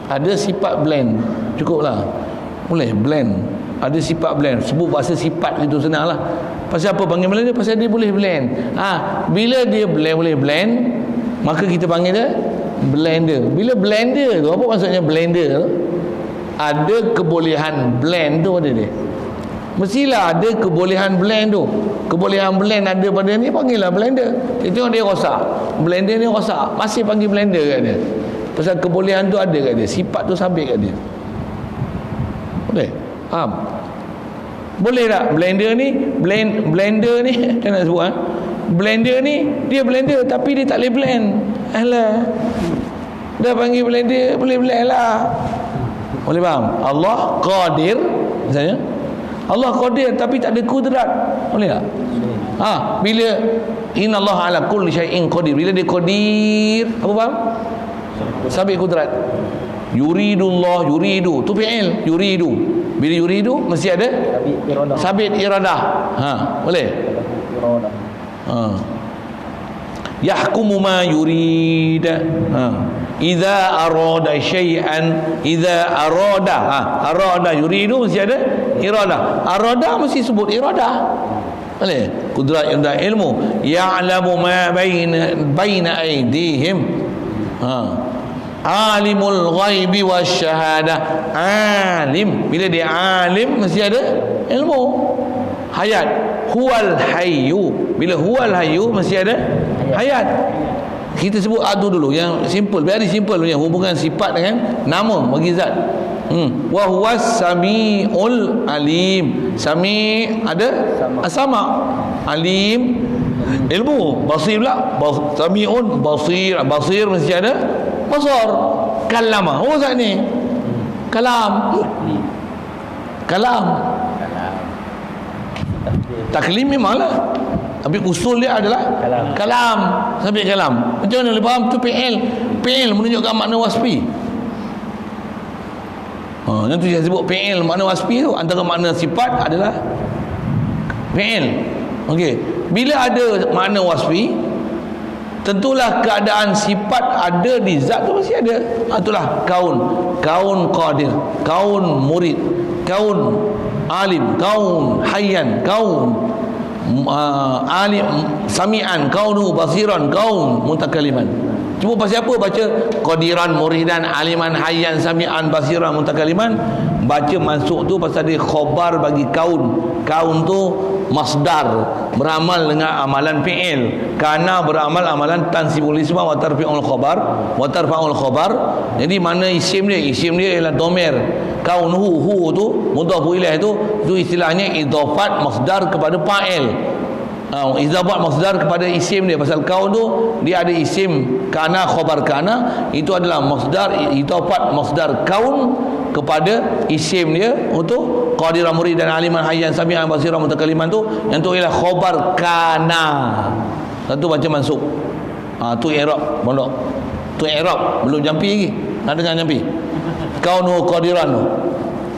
Ada sifat blend. Cukuplah. Boleh blend. Ada sifat blend. Sebut bahasa sifat itu senanglah. Pasal apa panggil blender? Pasal dia boleh blend. Bila dia boleh blend, maka kita panggil dia blender. Bila blender tu, apa maksudnya blender tu? Ada kebolehan blend tu ada dia. Mestilah ada kebolehan blend tu. Kebolehan blend ada pada ni, panggillah blender. Kita tengok dia rosak, blender ni rosak, masih panggil blender kat dia. Pasal kebolehan tu ada kat dia, sifat tu sabit kat dia. Boleh? Faham? Boleh tak blender ni blender ni saya nak sebut blender ni dia blender tapi dia tak boleh blend. Alah, dah panggil blender boleh blend lah. Boleh faham? Allah qadir misalnya, Allah qadir tapi tak ada kudrat. Boleh tak? Bila innallaha ala kulli syai'in qadir, bila dia qadir, apa faham? Sabit kudrat. Yuridullah, yuridu tu fi'il, yuridu. Bila yuridu mesti ada sabit iradah. Boleh? Yahkumu ma yurid. Idza arada syai'an, idza arada yuridu mesti ada iradah. Arada mesti sebut iradah. Boleh? Kudrat yang dah ilmu. Ya'lamu ma baina aydihim. Alimul ghaibi wasyahadah. Alim, bila dia alim mesti ada ilmu. Hayat, huwal hayyu, bila huwal hayyu mesti ada hayat. Kita sebut adu dulu yang simple, very simple punya hubungan sifat dengan nama bagi zat. Wa huwas samiul alim. Sami ada sama, alim ilmu, basir pula, samiun basir, basir mesti ada basar. Kalama, oh zat ni kalam, taklim memanglah, tapi usul dia adalah kalam. Sampai kalam macam mana boleh faham tu? Fi'il menunjukkan makna wasfi. Yang tu saya sebut fi'il makna wasfi tu, antara makna sifat adalah fi'il. Okey, bila ada makna wasfi, tentulah keadaan sifat ada di zat tu mesti ada. Itulah kaun qadir, kaun murid, kaun alim, kaun hayyan, kaun alim sami'an, kaunu basiran, kaun mutakaliman. Cuma pasal apa baca qadiran, muridan, aliman, hayyan, sami'an, basiran, mutakaliman? Baca masuk tu pasal dia khabar bagi kaun. Kaun tu masdar, beramal dengan amalan fi'il. Kana beramal amalan tansibul isma wa tarfi'ul khabar, wa tarfa'ul khabar. Jadi mana isim dia? Isim dia ialah domir. Kaunuhu, hu tu mudhaf ilaih tu istilahnya idhafat masdar kepada fa'il. Idhafat masdar kepada isim dia. Pasal kaun tu dia ada isim kana, khabar kana, itu adalah masdar, idhafat masdar kaun kepada isim dia untuk qadiran, murid dan aliman, hayyan, sami'an, basiran, mutakaliman tu, yang tu ialah khabar kana. Satu baca mansub. Tu i'rab pondok. Tu i'rab belum jampi lagi. Nak dengar jampi? Kaunu qadiran tu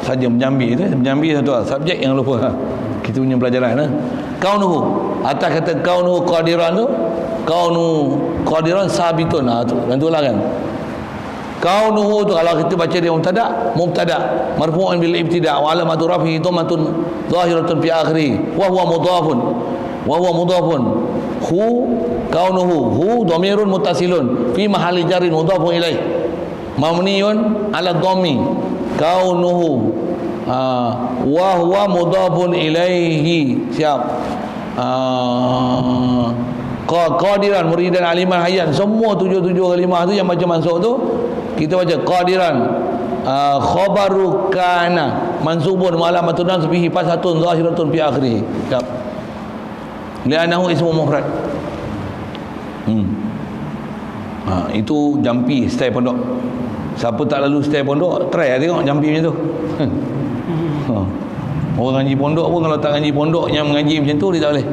saja menjambi tu, menjambi satu subjek yang lupa. Kita punya pelajaran kaunuhu, atas kata kaunuhu qadiran tu, kaunu qadiran sabitun. Tu tentulah kan. Kaunuhu tu kalau kita baca dia mubtada marfu'un bil ibtida' wa alamatu rafihi dhammatun zahiratun fi akhirih wa huwa mudhafun hu kaunuhu hu dhamirun muttasilun fi mahalli jarrin mudhafun ilaih mamniun ala dhammi kaunuhu wa huwa mudhafun ilaihi siap qadiran muridan aliman hayyan semua 7 kalimah tu yang macam mansub tu kita baca qadiran khabaru kana mansubun wa alamatun nasbihi fasatun zahiratun fi akhirih siap li'annahu ismu mufrad. Itu jampi style pondok. Siapa tak lalu style pondok try lah tengok jampi macam tu. Orang ngaji pondok pun kalau tak ngaji pondok yang mengaji macam tu dia tak boleh.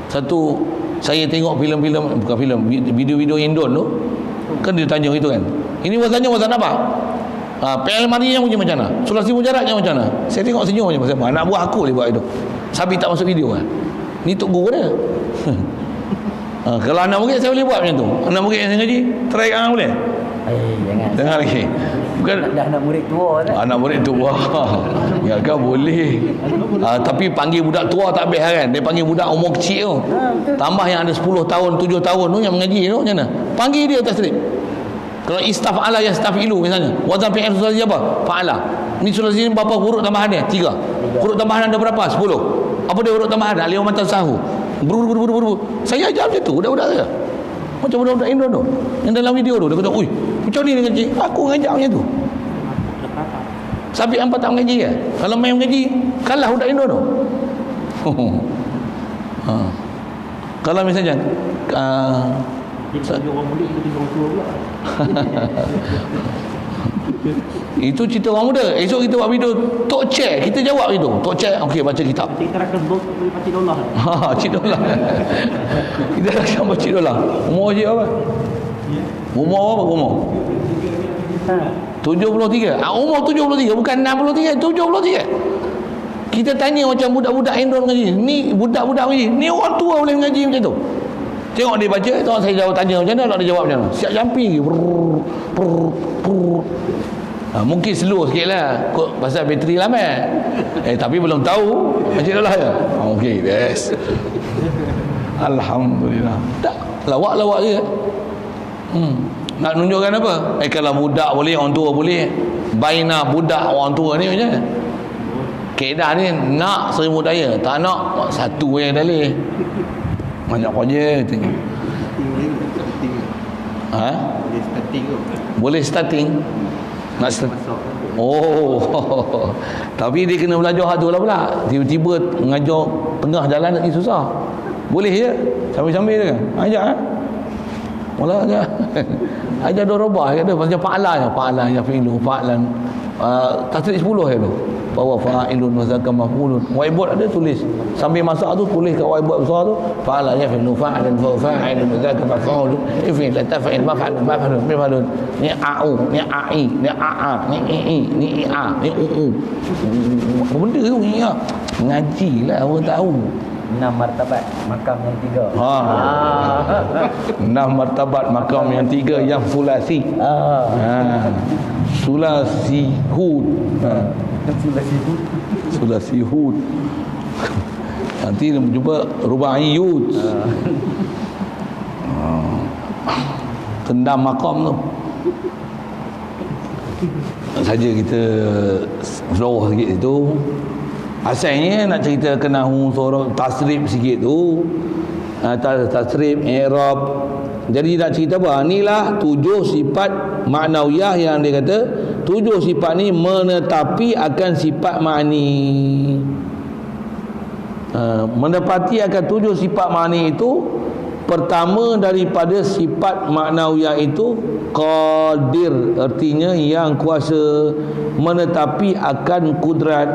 Satu saya tengok video-video Indon tu kan dia tanya itu kan, ini wazannya wazan apa? PL Mari yang macam mana? Sulasi mujaradnya macam mana? Saya tengok senyum macam mana? Anak buah aku dia buat itu. Sabi tak masuk video kan. Ni tok guru dia. Kalau anak murid saya boleh buat macam tu. Anak murid yang saya ngaji, try kan boleh? Jangan lagi. Bukan dah anak murid tua dah. Anak murid tua. Ya kan boleh. Tapi panggil budak tua tak habis kan. Dia panggil budak umur kecil tu. Tambah yang ada 10 tahun, 7 tahun tu yang mengaji tu macam mana? Panggil dia tasrif. Kalau istaf'ala ya stafilu misalnya. Wazan fi'il sulasi apa? Fa'ala. Ni sulasi ni berapa huruf tambahan dia? 3. Huruf tambahan ada berapa? 10. Apa dia huruf tambahan? Alif matan sahu. Buru. Saya ajar macam tu budak-budak saya. Macam budak-budak Indon tu. Yang dalam video tu dia kata, "Ui, macam ni dia ngaji." Aku ngajar macam tu. Sabit hampa tak mengaji ke? Kalau main mengaji, kalah budak Indon tu. Kalau misalnya orang muda kita orang tua pula. itu cerita orang muda. Esok kita buat video Tok Cek, kita jawab itu. Tok Cek okey baca kitab. Kita akan baca Cik Dollah. Cik Dollah. Kita akan baca Cik Dollah. Umur je apa? Umur apa umur? 73. Umur 73 bukan 63, 73. Kita tanya macam budak-budak Indon ngaji. Ni budak-budak ngaji. Ni orang tua boleh ngaji macam tu. Tengok dia baca, tengok saya jawab tanya macam mana, dia jawab macam mana. Siap jampi. Mungkin slow sikit lah pasal bateri lama. Tapi belum tahu macam lah ya. Okey, best. Alhamdulillah. Tak, lawak je. Nak tunjukkan apa? Kalau budak boleh, orang tua boleh. Baina budak orang tua ni macam mana? Kaedah ni nak 1000 daya, tak nak satu yang dalih. Banyak kerja tu. Boleh starting. Nak start. Tapi dia kena belajar hatu lah pula. Tiba-tiba mengajar tengah jalan lagi susah. Boleh je. Sambil-sambil je kan. Ajar mula ajar. Ajar dorobah kata macam fa'alan ya fi'lu fa'alan. Tasrif 10 je tu. Bahawa fa'ilun wa zakam maf'ulun. Whiteboard ada tulis. Sambil masak tu tulis kat whiteboard besar tu fa'ala ya fi'lu fa'alan fa'ilun wa zakam maf'ulun. If'il taf'il maf'alun. Ni a'u, ni a'i, ni a'a, ni i, ni ia, ni uu. Apa benda tu ni ya? Ngajilah orang tahu. 6 martabat makam yang 3. 6 martabat makam yang 3 yang sulasi. Sulasi hud. Sulasi hud. Nanti jumpa rubaiyut. Tendam makam tu. Saja kita slow sikit itu. Asalnya nak cerita kena suara tasrif sikit tu. Tasrif, i'rab. Jadi nak cerita apa? Inilah 7 sifat maknawiyah yang dia kata 7 sifat ni menetapi akan sifat ma'ni. Menepati akan 7 sifat ma'ni itu, pertama daripada sifat maknawiyah itu qadir, artinya yang kuasa, menetapi akan kudrat.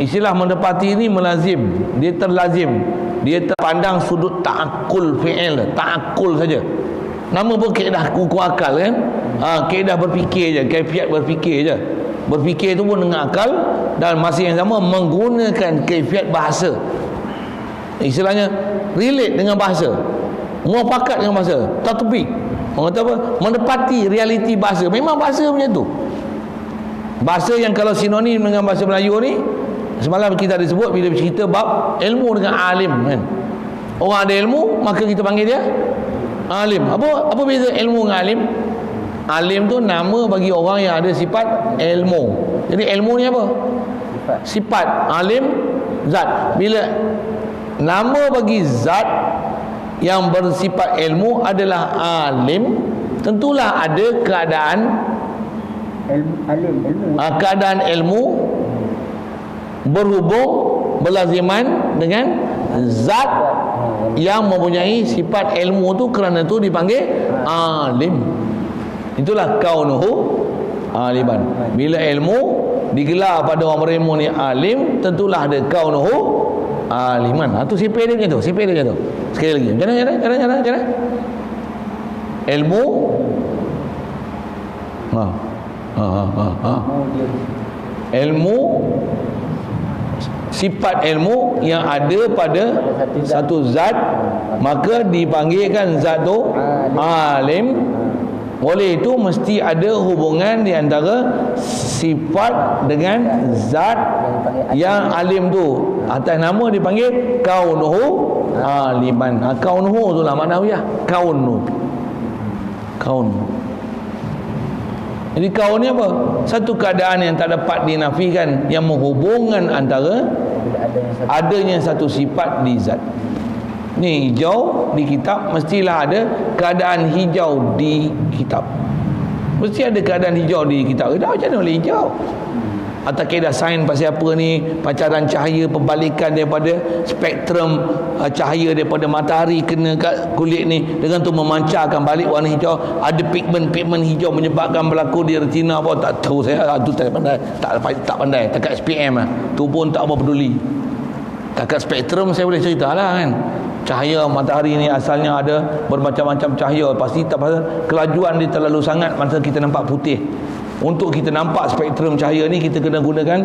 Istilah menepati ini melazim, dia terlazim, dia terpandang sudut ta'akul fi'il, ta'akul saja. Nama pun kaedah kuku akal kan. Kaedah berfikir je, kaifiat berfikir je. Berfikir tu pun dengan akal dan masa yang sama menggunakan kaifiat bahasa. Istilahnya relate dengan bahasa, muafakat dengan bahasa, tatbiq. Orang kata apa? Menepati realiti bahasa. Memang bahasa macam tu. Bahasa yang kalau sinonim dengan bahasa Melayu ni, semalam kita ada sebut bila cerita bab ilmu dengan alim kan. Orang ada ilmu, maka kita panggil dia alim. Apa beza ilmu dengan alim? Alim tu nama bagi orang yang ada sifat ilmu. Jadi ilmu ni apa? Sifat. Alim zat. Bila nama bagi zat yang bersifat ilmu adalah alim, tentulah ada keadaan keadaan ilmu berhubung berlaziman dengan zat yang mempunyai sifat ilmu tu, kerana tu dipanggil alim. Itulah kaunuhu aliman. Bila ilmu digelar pada orang berilmu ni alim, tentulah ada kaunuhu aliman. Tu sifat dia macam tu, sifat dia macam tu. Sekali lagi. Macam mana? Ilmu ilmu, sifat ilmu yang ada pada satu zat, maka dipanggilkan zat tu alim. Oleh itu mesti ada hubungan di antara sifat dengan zat yang alim tu. Atas nama dipanggil kaunuhu aliman. Kaunuhu tu lah maknawiyah. Kaun. Jadi kaun ni apa? Satu keadaan yang tak dapat dinafikan, yang menghubungkan antara adanya satu sifat di zat. Ni hijau di kitab, mestilah ada keadaan hijau di kitab. Mesti ada keadaan hijau di kitab. Macam mana boleh hijau? Atau kaedah sains pasal apa ni? Pancaran cahaya, pembalikan daripada spektrum cahaya daripada matahari kena kat kulit ni, dengan tu memancarkan balik warna hijau. Ada pigmen hijau menyebabkan berlaku di retina apa, tak tahu saya. Tu tak pandai. Tak pandai. Takat SPM lah. Tu pun tak apa peduli. Takat spektrum saya boleh cerita lah kan. Cahaya matahari ni asalnya ada bermacam-macam cahaya. Pasti tak pasal kelajuan dia terlalu sangat, masa kita nampak putih. Untuk kita nampak spektrum cahaya ni, kita kena gunakan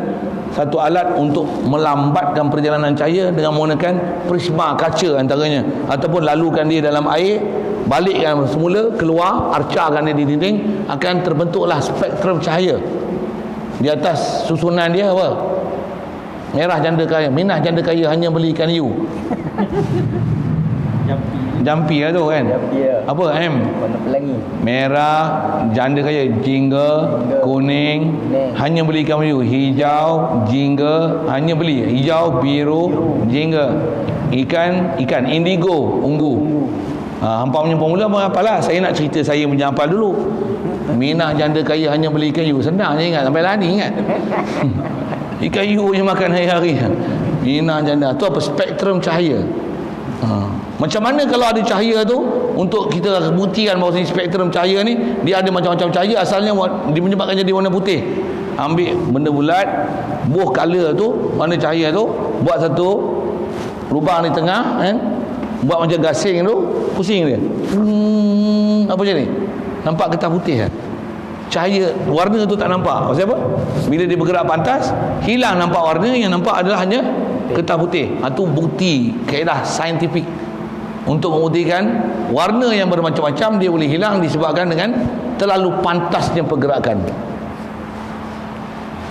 satu alat untuk melambatkan perjalanan cahaya dengan menggunakan prisma kaca antaranya, ataupun lalukan dia dalam air, balikkan semula, keluar, arcakan dia di dinding, akan terbentuklah spektrum cahaya. Di atas susunan dia apa? Merah janda kaya, minah janda kaya hanya beli ikan hiu. Jampi lah tu kan. Apa M? Warna pelangi. Merah janda kaya, jingga, kuning hanya beli ikan hiu. Hijau jingga hanya beli. Hijau, biru jingga. Ikan indigo, ungu. Hampa punya formula pun hafal lah. Saya nak cerita saya punya hafal dulu. Minah janda kaya hanya beli ikan hiu. Senang je ingat, sampai lani ingat. Ikan hiu je makan hari-hari. Minah janda tu apa? Spektrum cahaya. Macam mana kalau ada cahaya tu, untuk kita buktikan bahawa spektrum cahaya ni dia ada macam-macam cahaya, asalnya dia menyebabkan jadi warna putih. Ambil benda bulat, buah color tu, warna cahaya tu, buat satu lubang di tengah kan, buat macam gasing tu, pusing dia. Apa macam ni? Nampak getah putih kan? Cahaya warna tu tak nampak. Pasal apa? Bila dia bergerak pantas, hilang nampak warna, yang nampak adalah hanya getah putih. Itu bukti kaedah saintifik untuk membuktikan warna yang bermacam-macam dia boleh hilang disebabkan dengan terlalu pantasnya pergerakan.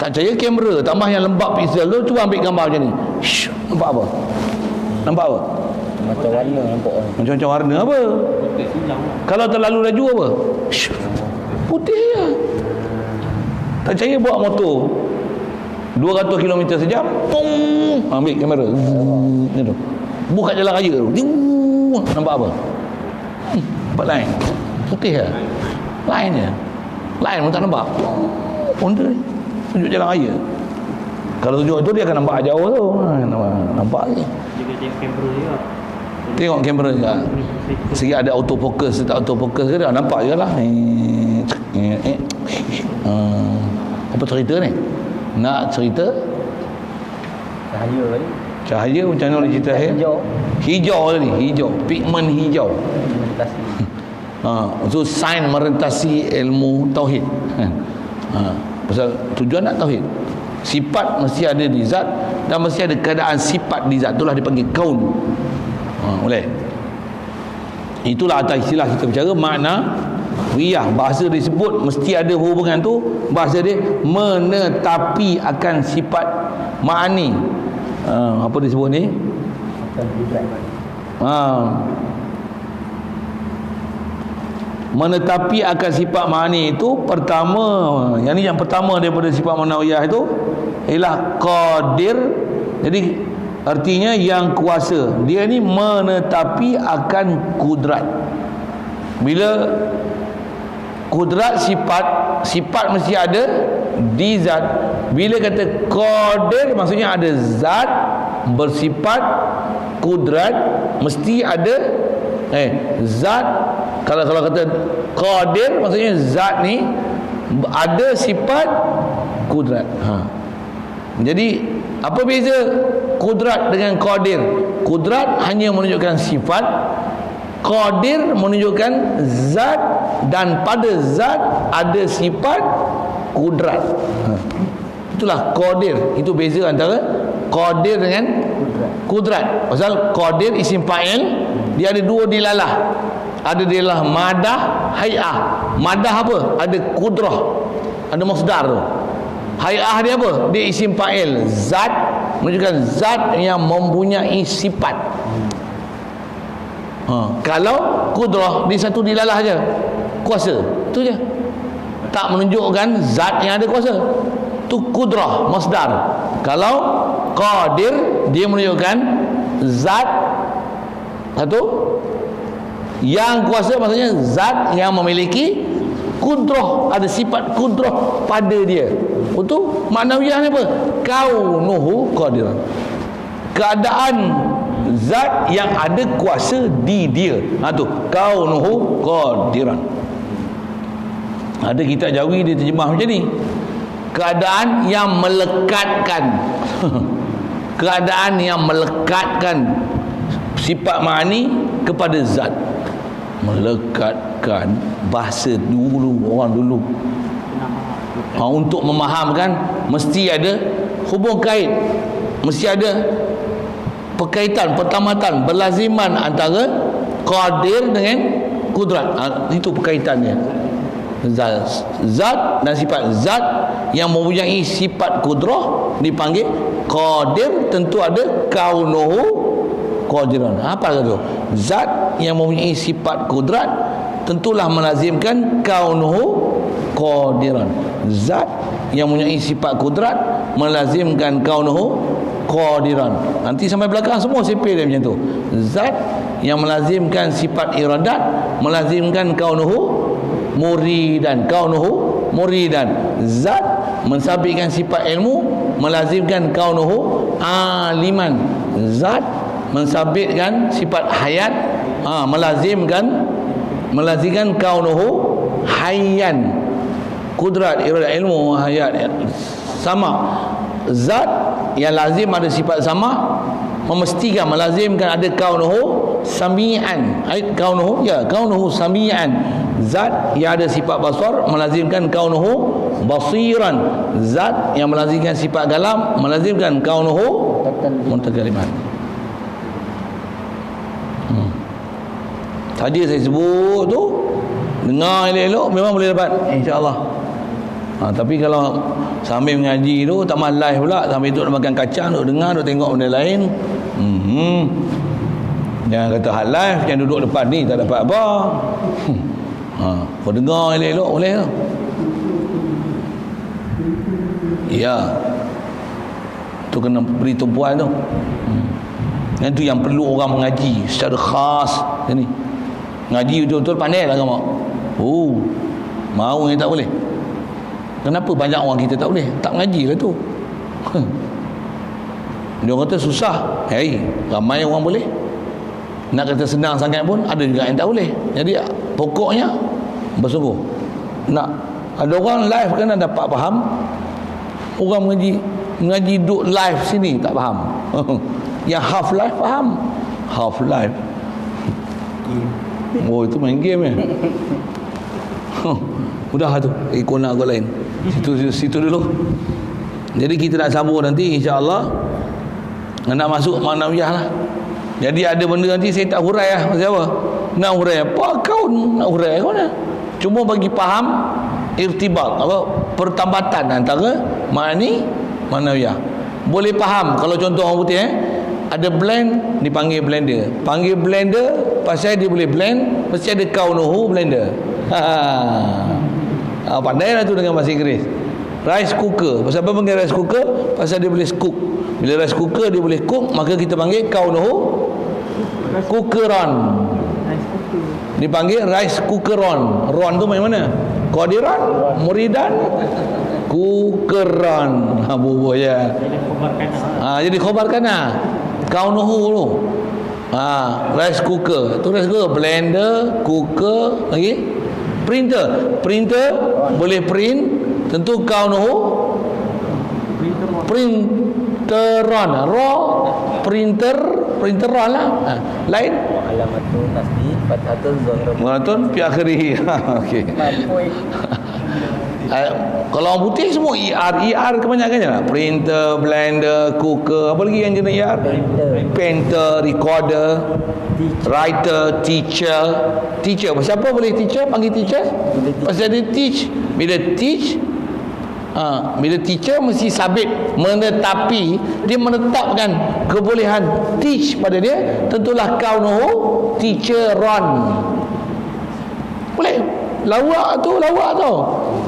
Tak percaya, kamera tambah yang lembab pixel tu, cuba ambil gambar macam ni. Nampak apa? Nampak apa? Macam warna nampak. Macam-macam warna apa? Kalau terlalu laju apa? Putih je. Tak percaya, bawa motor 200 km sejam, pung, ambil kamera gitu, buka jalan raya tu, nampak apa? Nampak lain, putih je, lain je, lain pun tak nampak. Honda ni tunjuk jalan raya, kalau tunjuk tu dia akan nampak jauh tu, nampak lagi. Tengok kamera juga. Segi ada autofocus, tak autofocus ke dia, nampak je lah. Apa cerita ni? Nak cerita Cahaya tadi. Cahaya macam mana boleh cerita? Hijau tadi, hijau, pigmen hijau. So sains merentasi ilmu tauhid. Pasal tujuan nak tauhid. Sifat mesti ada di zat, dan mesti ada keadaan sifat di zat, itulah dipanggil kaun. Boleh. Itulah atas istilah kita bercara makna wiyah. Bahasa disebut mesti ada hubungan tu. Bahasa dia menetapi akan sifat ma'ani. Apa disebut ni? Menetapi akan sifat ma'ani itu pertama, yang pertama daripada sifat ma'nawiyah itu ialah qadir. Jadi artinya yang kuasa. Dia ni menetapi akan kudrat. Bila kudrat sifat mesti ada di zat. Bila kata qadir maksudnya ada zat bersifat kudrat, mesti ada zat. Kalau kata qadir maksudnya zat ni ada sifat kudrat. Jadi apa beza kudrat dengan qadir? Kudrat hanya menunjukkan sifat, qadir menunjukkan zat, dan pada zat ada sifat kudrat. Itulah qadir. Itu beza antara qadir dengan kudrat. Pasal qadir isim fa'il, dia ada dua dilalah. Ada dilalah madah, hay'ah. Madah apa? Ada kudrah, ada masdar tu. Hay'ah dia apa? Dia isim fa'il, zat, menunjukkan zat yang mempunyai sifat. Kalau kudrah di satu dilalah je, kuasa, tu je. Tak menunjukkan zat yang ada kuasa. Tu kudrah, masdar. Kalau qadir, dia menunjukkan zat satu yang kuasa, maksudnya zat yang memiliki kudrah, ada sifat kudrah pada dia. Untuk maknawiyah ni apa? Kaunuhu qadiran. Keadaan zat yang ada kuasa di dia. Tu kaunuhu qadiran. Ada kitab Jawi dia terjemah macam ni. Keadaan yang melekatkan keadaan yang melekatkan sifat ma'ani kepada zat. Melekatkan, bahasa dulu, orang dulu untuk memahamkan mesti ada hubung kait, mesti ada perkaitan, pertamatan, berlaziman antara qadir dengan kudrat. Itu perkaitannya. Zat dan sifat. Zat yang mempunyai sifat kudrah dipanggil qadir, tentu ada kaunuhu qadiran. Apa tu? Zat yang mempunyai sifat kudrat tentulah melazimkan kaunuhu qadiran. Zat yang mempunyai sifat kudrat melazimkan kaunuhu qadiran. Nanti sampai belakang semua sipil dia macam tu. Zat yang melazimkan sifat iradat melazimkan kaunuhu muridan. Kaunuhu muridan. Zat mensabitkan sifat ilmu melazimkan kaunuhu aliman. Zat mensabitkan sifat hayat melazimkan kaunuhu hayyan. Kudrat, iradat, ilmu, hayat sama. Zat yang lazim ada sifat sama memestikan, melazimkan ada kaunuhu sami'an. Kaunuhu sami'an. Zat yang ada sifat basar melazimkan kaunuhu basiran. Zat yang melazimkan sifat kalam melazimkan kaunuhu mutakaliman. Tadi saya sebut tu, dengar elok-elok memang boleh dapat, insya-Allah. Tapi kalau sambil mengaji tu tak mahu live pula, sambil duduk makan kacang, duduk dengar, duduk tengok benda lain. Jangan kata hal live, jangan duduk depan ni tak dapat apa. Kau dengar elok-elok boleh tu. Ya. Tu kena beri tumpuan tu. Yang tu yang perlu orang mengaji secara khas ni. Ngaji betul-betul pandai lah agama. Mau yang tak boleh. Kenapa banyak orang kita tak boleh? Tak mengaji lah tu. Dia kata susah. Ramai orang boleh. Nak kata senang sangat pun ada juga yang tak boleh. Jadi pokoknya bersungguh. Nak ada orang live kena dapat faham. Orang mengaji duduk live sini tak faham. Yang half live faham. Half live. Itu main game ya. Udah tu ikut nak aku lain. Situ dulu. Jadi kita nak sambung nanti insya-Allah. Nak masuk maknawiyah lah. Jadi ada benda nanti saya tak hurai lah. Pasal apa? Nak hurai apa kau nak hurai kau mana? Cuma bagi faham irtibat, apa pertambatan antara ma'ani manawiyah. Boleh faham kalau contoh orang putih ada blend dipanggil blender. Panggil blender pasal dia boleh blend, mesti ada kaunuhu blender. Pandailah tu dengan bahasa Inggeris. Rice cooker, pasal apa panggil rice cooker? Pasal dia boleh cook. Bila rice cooker dia boleh cook, maka kita panggil kaunuhu cookeron. Dipanggil rice cookeron. Ron tu main mana? Qadiran, muridan, cookeron. Bubuh ya. Jadi khabar kana. Kaunuhu tu. Rice cooker. Tu rice cooker, blender, cooker, lagi printer. Printer boleh print, tentu kaunuhu printeron. Printeron lah. Lain Alamatun nasbi fathatun zahirun. Muratun fi akhirih. Okey. Kalau orang putih semua ER kebanyakannya lah. Printer, blender, cooker, apa lagi yang jenis ER? Painter, recorder, writer, teacher. Pasal apa boleh teacher? Panggil teacher? Pasal dia teach. Bila teacher mesti sabit, menetapi, dia menetapkan kebolehan teach pada dia, tentulah kaunuhu teacheron. Boleh. Lawak tu,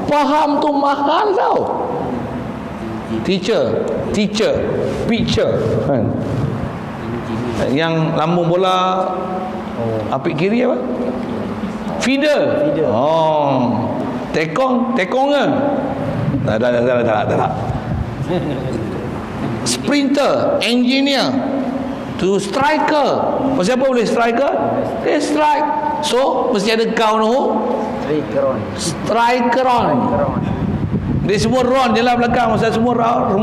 faham tu mahal tau. Teacher, picture kan? Yang lambung bola apik kiri apa? Feeder. Tekong ke? Tak. Sprinter, engineer, tu striker. Pasal apa boleh striker? Dia strike. So mesti ada kaunuhu Strikeron. Dia semua ron je lah belakang. Masa semua R.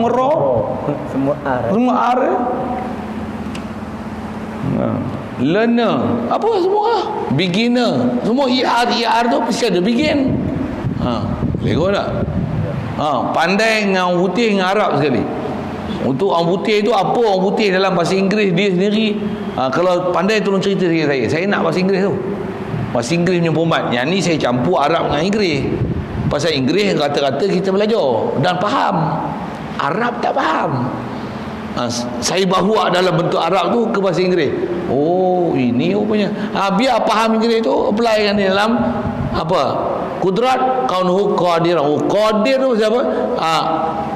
Learner. Apa semua lah. Beginner. Semua ER tu mesti ada begin. Lego tak? Pandai dengan orang putih dengan Arab sekali. Untuk orang putih tu, apa orang putih dalam bahasa Inggeris dia sendiri. Kalau pandai tolong cerita sikit saya nak bahasa Inggeris tu. Bahasa Inggeris punya format. Yang ni saya campur Arab dengan Inggeris. Pasal Inggeris kata-kata kita belajar dan faham. Arab tak faham. Saya bawa dalam bentuk Arab tu ke bahasa Inggeris. Oh, ini rupanya. Biar faham Inggeris tu, apply kan dalam apa? Kudrat kaunuhu qadiran. Qadir tu siapa?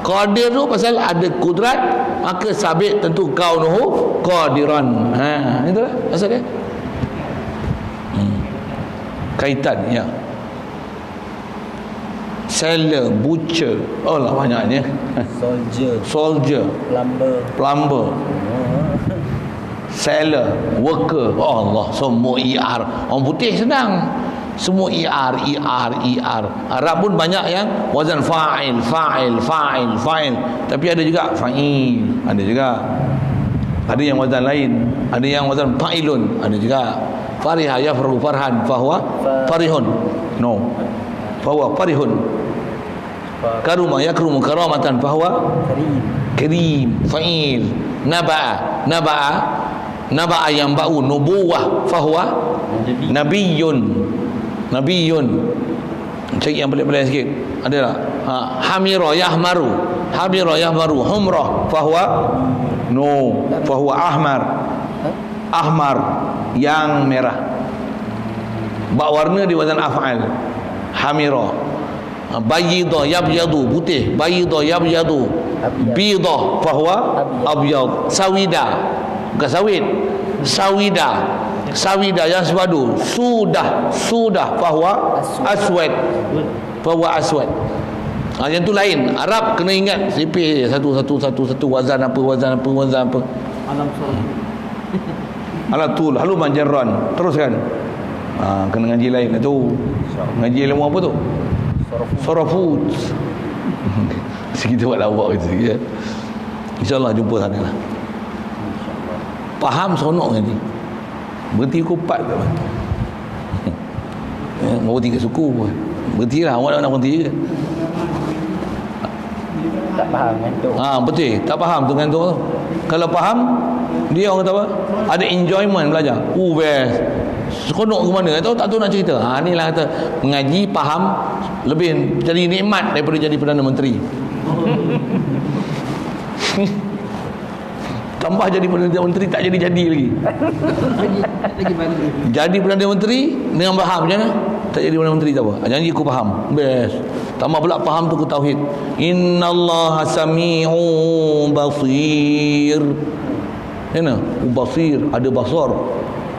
Qadir tu pasal ada kudrat, maka sabit tentu kaunuhu qadiran. Itulah pasal dia. Kaitan ya. Seller, butcher, lah banyaknya. Soldier, plumber, seller, worker. Allah, semua ER. Orang putih senang. Semua ER. Arab pun banyak yang wazan fa'il. Tapi ada juga fa'il, ada juga. Ada yang wazan lain, ada yang wazan fa'ilun, ada juga. Fariha yafrahu farhan fahuwa farihun. Fahuwa farihun. Karuma yakrumu karamatan fahuwa karim. Fa'il. Naba'a yang ba'u nubuwah fahuwa nabiyun. Cari yang pelik-pelik sikit. Ada tak? Hamira yahmaru humrah fahuwa fahuwa ahmar yang merah. Bak warna di wazan af'al. Hamira. Bayyida yabyadu putih. Bayyida yabyadu. Bida fahuwa abyad. Sawida bukan sawid. Sawida yang sebadu. Sudah fahuwa aswad. Yang tu lain. Arab kena ingat sipir satu wazan apa. Alam tu lalu manjaran. Teruskan. Kena ngaji lain tu. Ngaji ilmu apa tu? Sorafut. Kita buat lawak gitu ya. InsyaAllah jumpa sana lah. Faham sonok ngaji. Berhenti kupat ke? Mau berhenti ke suku pun. Berhentilah. Awak nak berhenti je. Tak faham ngantuk. Betul. Tak faham tu ngantuk tu. Kalau faham, dia orang kata apa? Ada enjoyment belajar. Best. seronok ke mana, tahu tak tahu nak cerita. Inilah kata mengaji faham lebih jadi nikmat daripada jadi Perdana Menteri. Tambah jadi Perdana Menteri tak jadi-jadi lagi. Jadi Perdana Menteri dengan faham macam mana? Tak jadi Perdana Menteri tak apa. Janji aku faham. Best. Tambah pula faham tu ke tauhid. Innallaha sami'un basir. Mana? Basir, ada basar.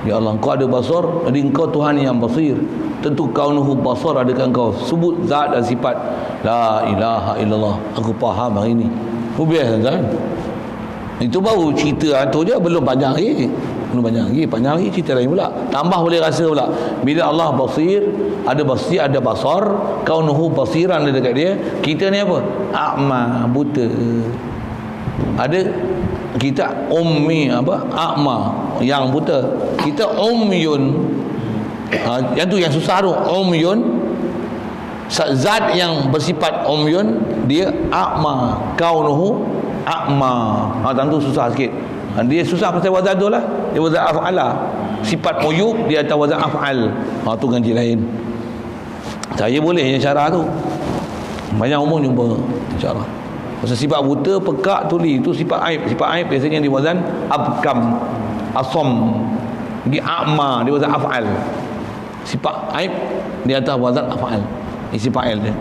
Ya Allah, engkau ada basar, jadi engkau Tuhan yang basir. Tentu kaunuhu basar, adakah engkau sebut zat dan sifat. La ilaha illallah. Aku faham hari ni. Biasa kan? Itu baru cerita tu je, belum panjang lagi. Panjang lagi cerita lain pula. Tambah boleh rasa pula. Bila Allah basir, ada basir, ada basar, kaunuhu basiran ada dekat dia. Kita ni apa? A'ma, buta. Ada kita ummi apa? A'ma, yang buta. Kita umyun. Yang tu yang susah tu, umyun. Zat yang bersifat umyun, dia a'ma, kaunuhu a'ma. Tentu susah sikit. Dia susah pasal wazan tu lah. Dia wazan af'ala. Sifat uyub dia atas wazan af'al. Tu ganti lain. Saya boleh yang syarah tu. Banyak umum jumpa insya-Allah. Pasal sifat buta, pekak, tuli, itu sifat aib. Sifat aib biasanya di wazan abkam, asam. Dia a'ma, dia wazan af'al. Sifat aib di atas wazan af'al. Isi fa'il dia.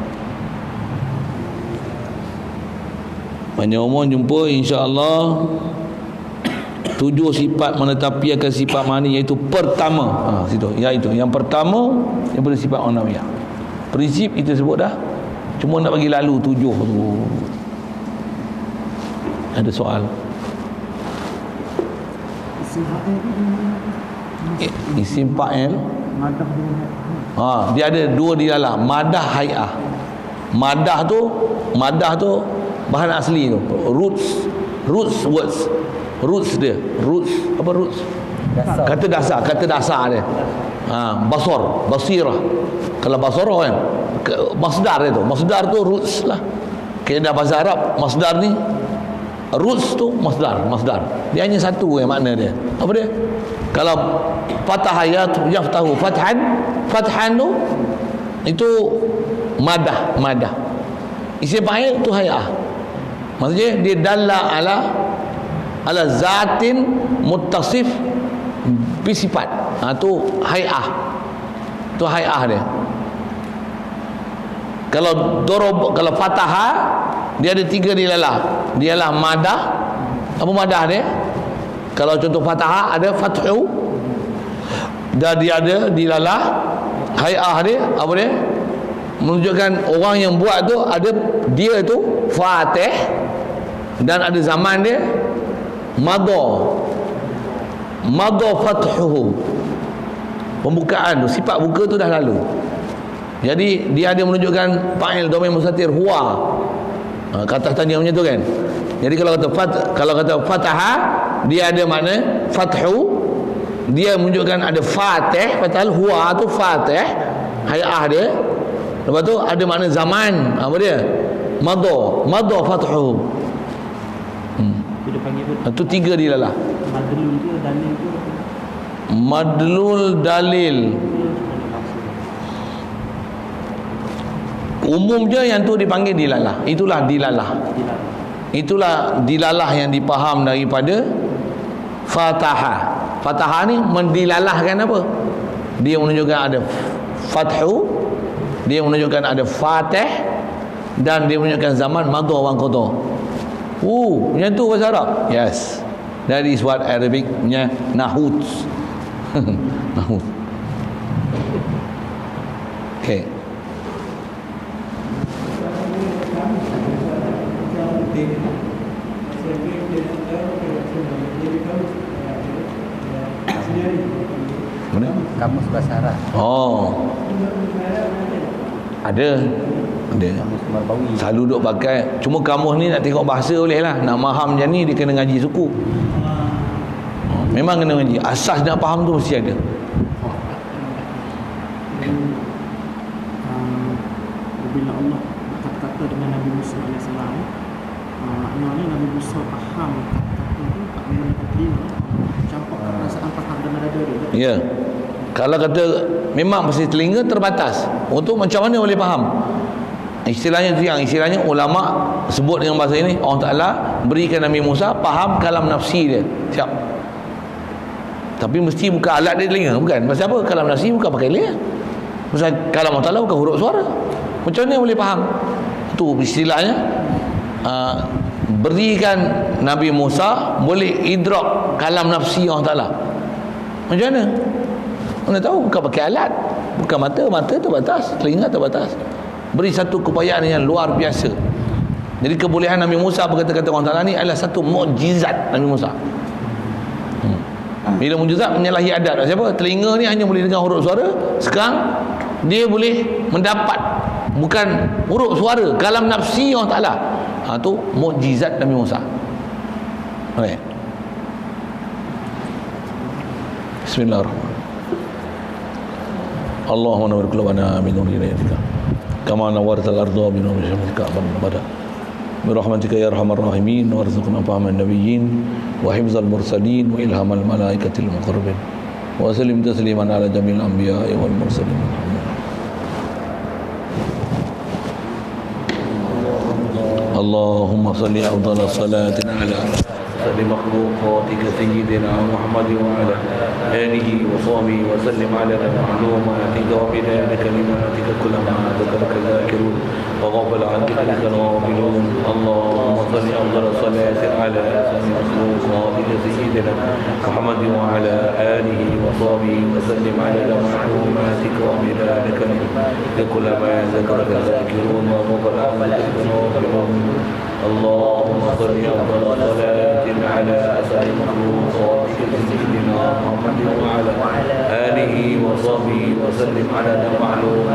Banyak umum jumpa insya-Allah 7 sifat menetapi akan sifat mani, iaitu pertama. Situ. Iaitu yang pertama daripada sifat ma'nawiyah. Prinsip kita sebut dah. Cuma nak bagi lalu 7 tu. Ada soal? Isim fa'il. Dia ada 2 di dalam. Madah hay'ah. Madah tu bahan asli tu. Roots words. Roots dia. Apa roots? Dasar. Kata dasar dia. Basar, basirah. Kalau basarah kan masdar dia tu. Masdar tu roots lah. Kaedah bahasa Arab, masdar ni roots tu masdar. Dia hanya satu yang makna dia. Apa dia? Kalau fatah yaftahu fathan tu itu madah. Isim fa'il tu hay'ah. Maksudnya dia dalla ala zatin muttasif bisifat. Tu hay'ah. Tu hay'ah dia. Kalau fataha dia ada 3 dilalah. Dialah madah. Apa madah dia? Kalau contoh fataha ada fathu, dan dia ada dilalah. Hay'ah dia apa dia? Menunjukkan orang yang buat tu ada dia tu fatih, dan ada zaman dia madha fathuhu, pembukaan tu, sifat buka tu dah lalu. Jadi dia ada menunjukkan fa'il dhamir mustatir huwa. Kata tanya macam tu kan. Jadi kalau kata fataha, dia ada makna fathu, dia menunjukkan ada fatih, padahal huwa tu fatih, hay'ah dia. Lepas tu ada makna zaman, apa dia? Madha fathu. Itu 3 dilalah. Madlul ke dalil ke? Madlul dalil. Umumnya yang tu dipanggil dilalah. Itulah dilalah yang dipaham daripada fataha. Fataha ni mendilalahkan apa? Dia menunjukkan ada fathu, dia menunjukkan ada fatih, dan dia menunjukkan zaman madha wa qadha. Yang tu bahasa Arab. Yes. That is what Arabic nya nahut. Nahut. Okay. Mana? Kamus bahasa Arab. Ada. Kamus Marbawi. Selalu duk pakai. Cuma kamus ni nak tengok bahasa boleh lah. Nak faham macam ni dia kena ngaji suku. Memang kena ngaji. Asas nak faham tu mesti ada. Bila Allah kata-kata dengan Nabi Musa AS, maknanya Nabi Musa faham kata-kata tu tak boleh terima, campak perasaan faham dan ada dia. Ya. Kalau kata memang pasti telinga terbatas, untuk macam mana boleh faham? Istilahnya tu yang istilahnya ulama sebut dengan bahasa ini, Allah Ta'ala berikan Nabi Musa faham kalam nafsi dia. Siap. Tapi mesti buka alat dia telinga, bukan? Pasal apa? Kalam nafsi bukan pakai telinga. Pasal kalam Allah Ta'ala bukan huruf suara. Macam mana boleh faham? Tu istilahnya berikan Nabi Musa boleh idrak kalam nafsi Allah Ta'ala. Macam mana? Mana tahu? Bukan pakai alat, bukan mata. Mata terbatas, telinga terbatas. Beri satu keupayaan yang luar biasa. Jadi kebolehan Nabi Musa berkata-kata Allah Ta'ala ni adalah satu mukjizat Nabi Musa. Bila mukjizat menyalahi adat. Siapa? Telinga ni hanya boleh dengar huruf suara. Sekarang dia boleh mendapat bukan huruf suara, kalam nafsi Allah Ta'ala. Tu mukjizat Nabi Musa. Okay. Bismillahirrahmanirrahim. Allahumma nawwir qulubana bi nuri hidayatika kama nawwartal ardha bi nuri syamsika abada bi rahmatika ya arhamar rahimin warzuqna fahman nabiyyin wa hifzal mursalin wa ilhamal malaikatil muqarrabin wa sallim tasliman ala jamil anbiya'i wal mursalin. Allahumma salli afdal salatin ala لمخلوقاتك سيدنا محمد وعلى آله وصحبه وسلم على معلوماتك وبداية كلماتك كلما ذكرك ذاكرون وغفل عن ذكرك الغافلون. اللهم صل أفضل صلاة على مخلوقاتك سيدنا محمد وعلى آله وصحبه وسلم على معلوماتك وبداية كلماتك كلما ذكرك ذاكرون وغفل عن ذكرك الغافلون. اللهم صل أفضل صلاة على أسر مخلوقاتك سيدنا محمد وعلى آله وصحبه وسلم على معلوماتك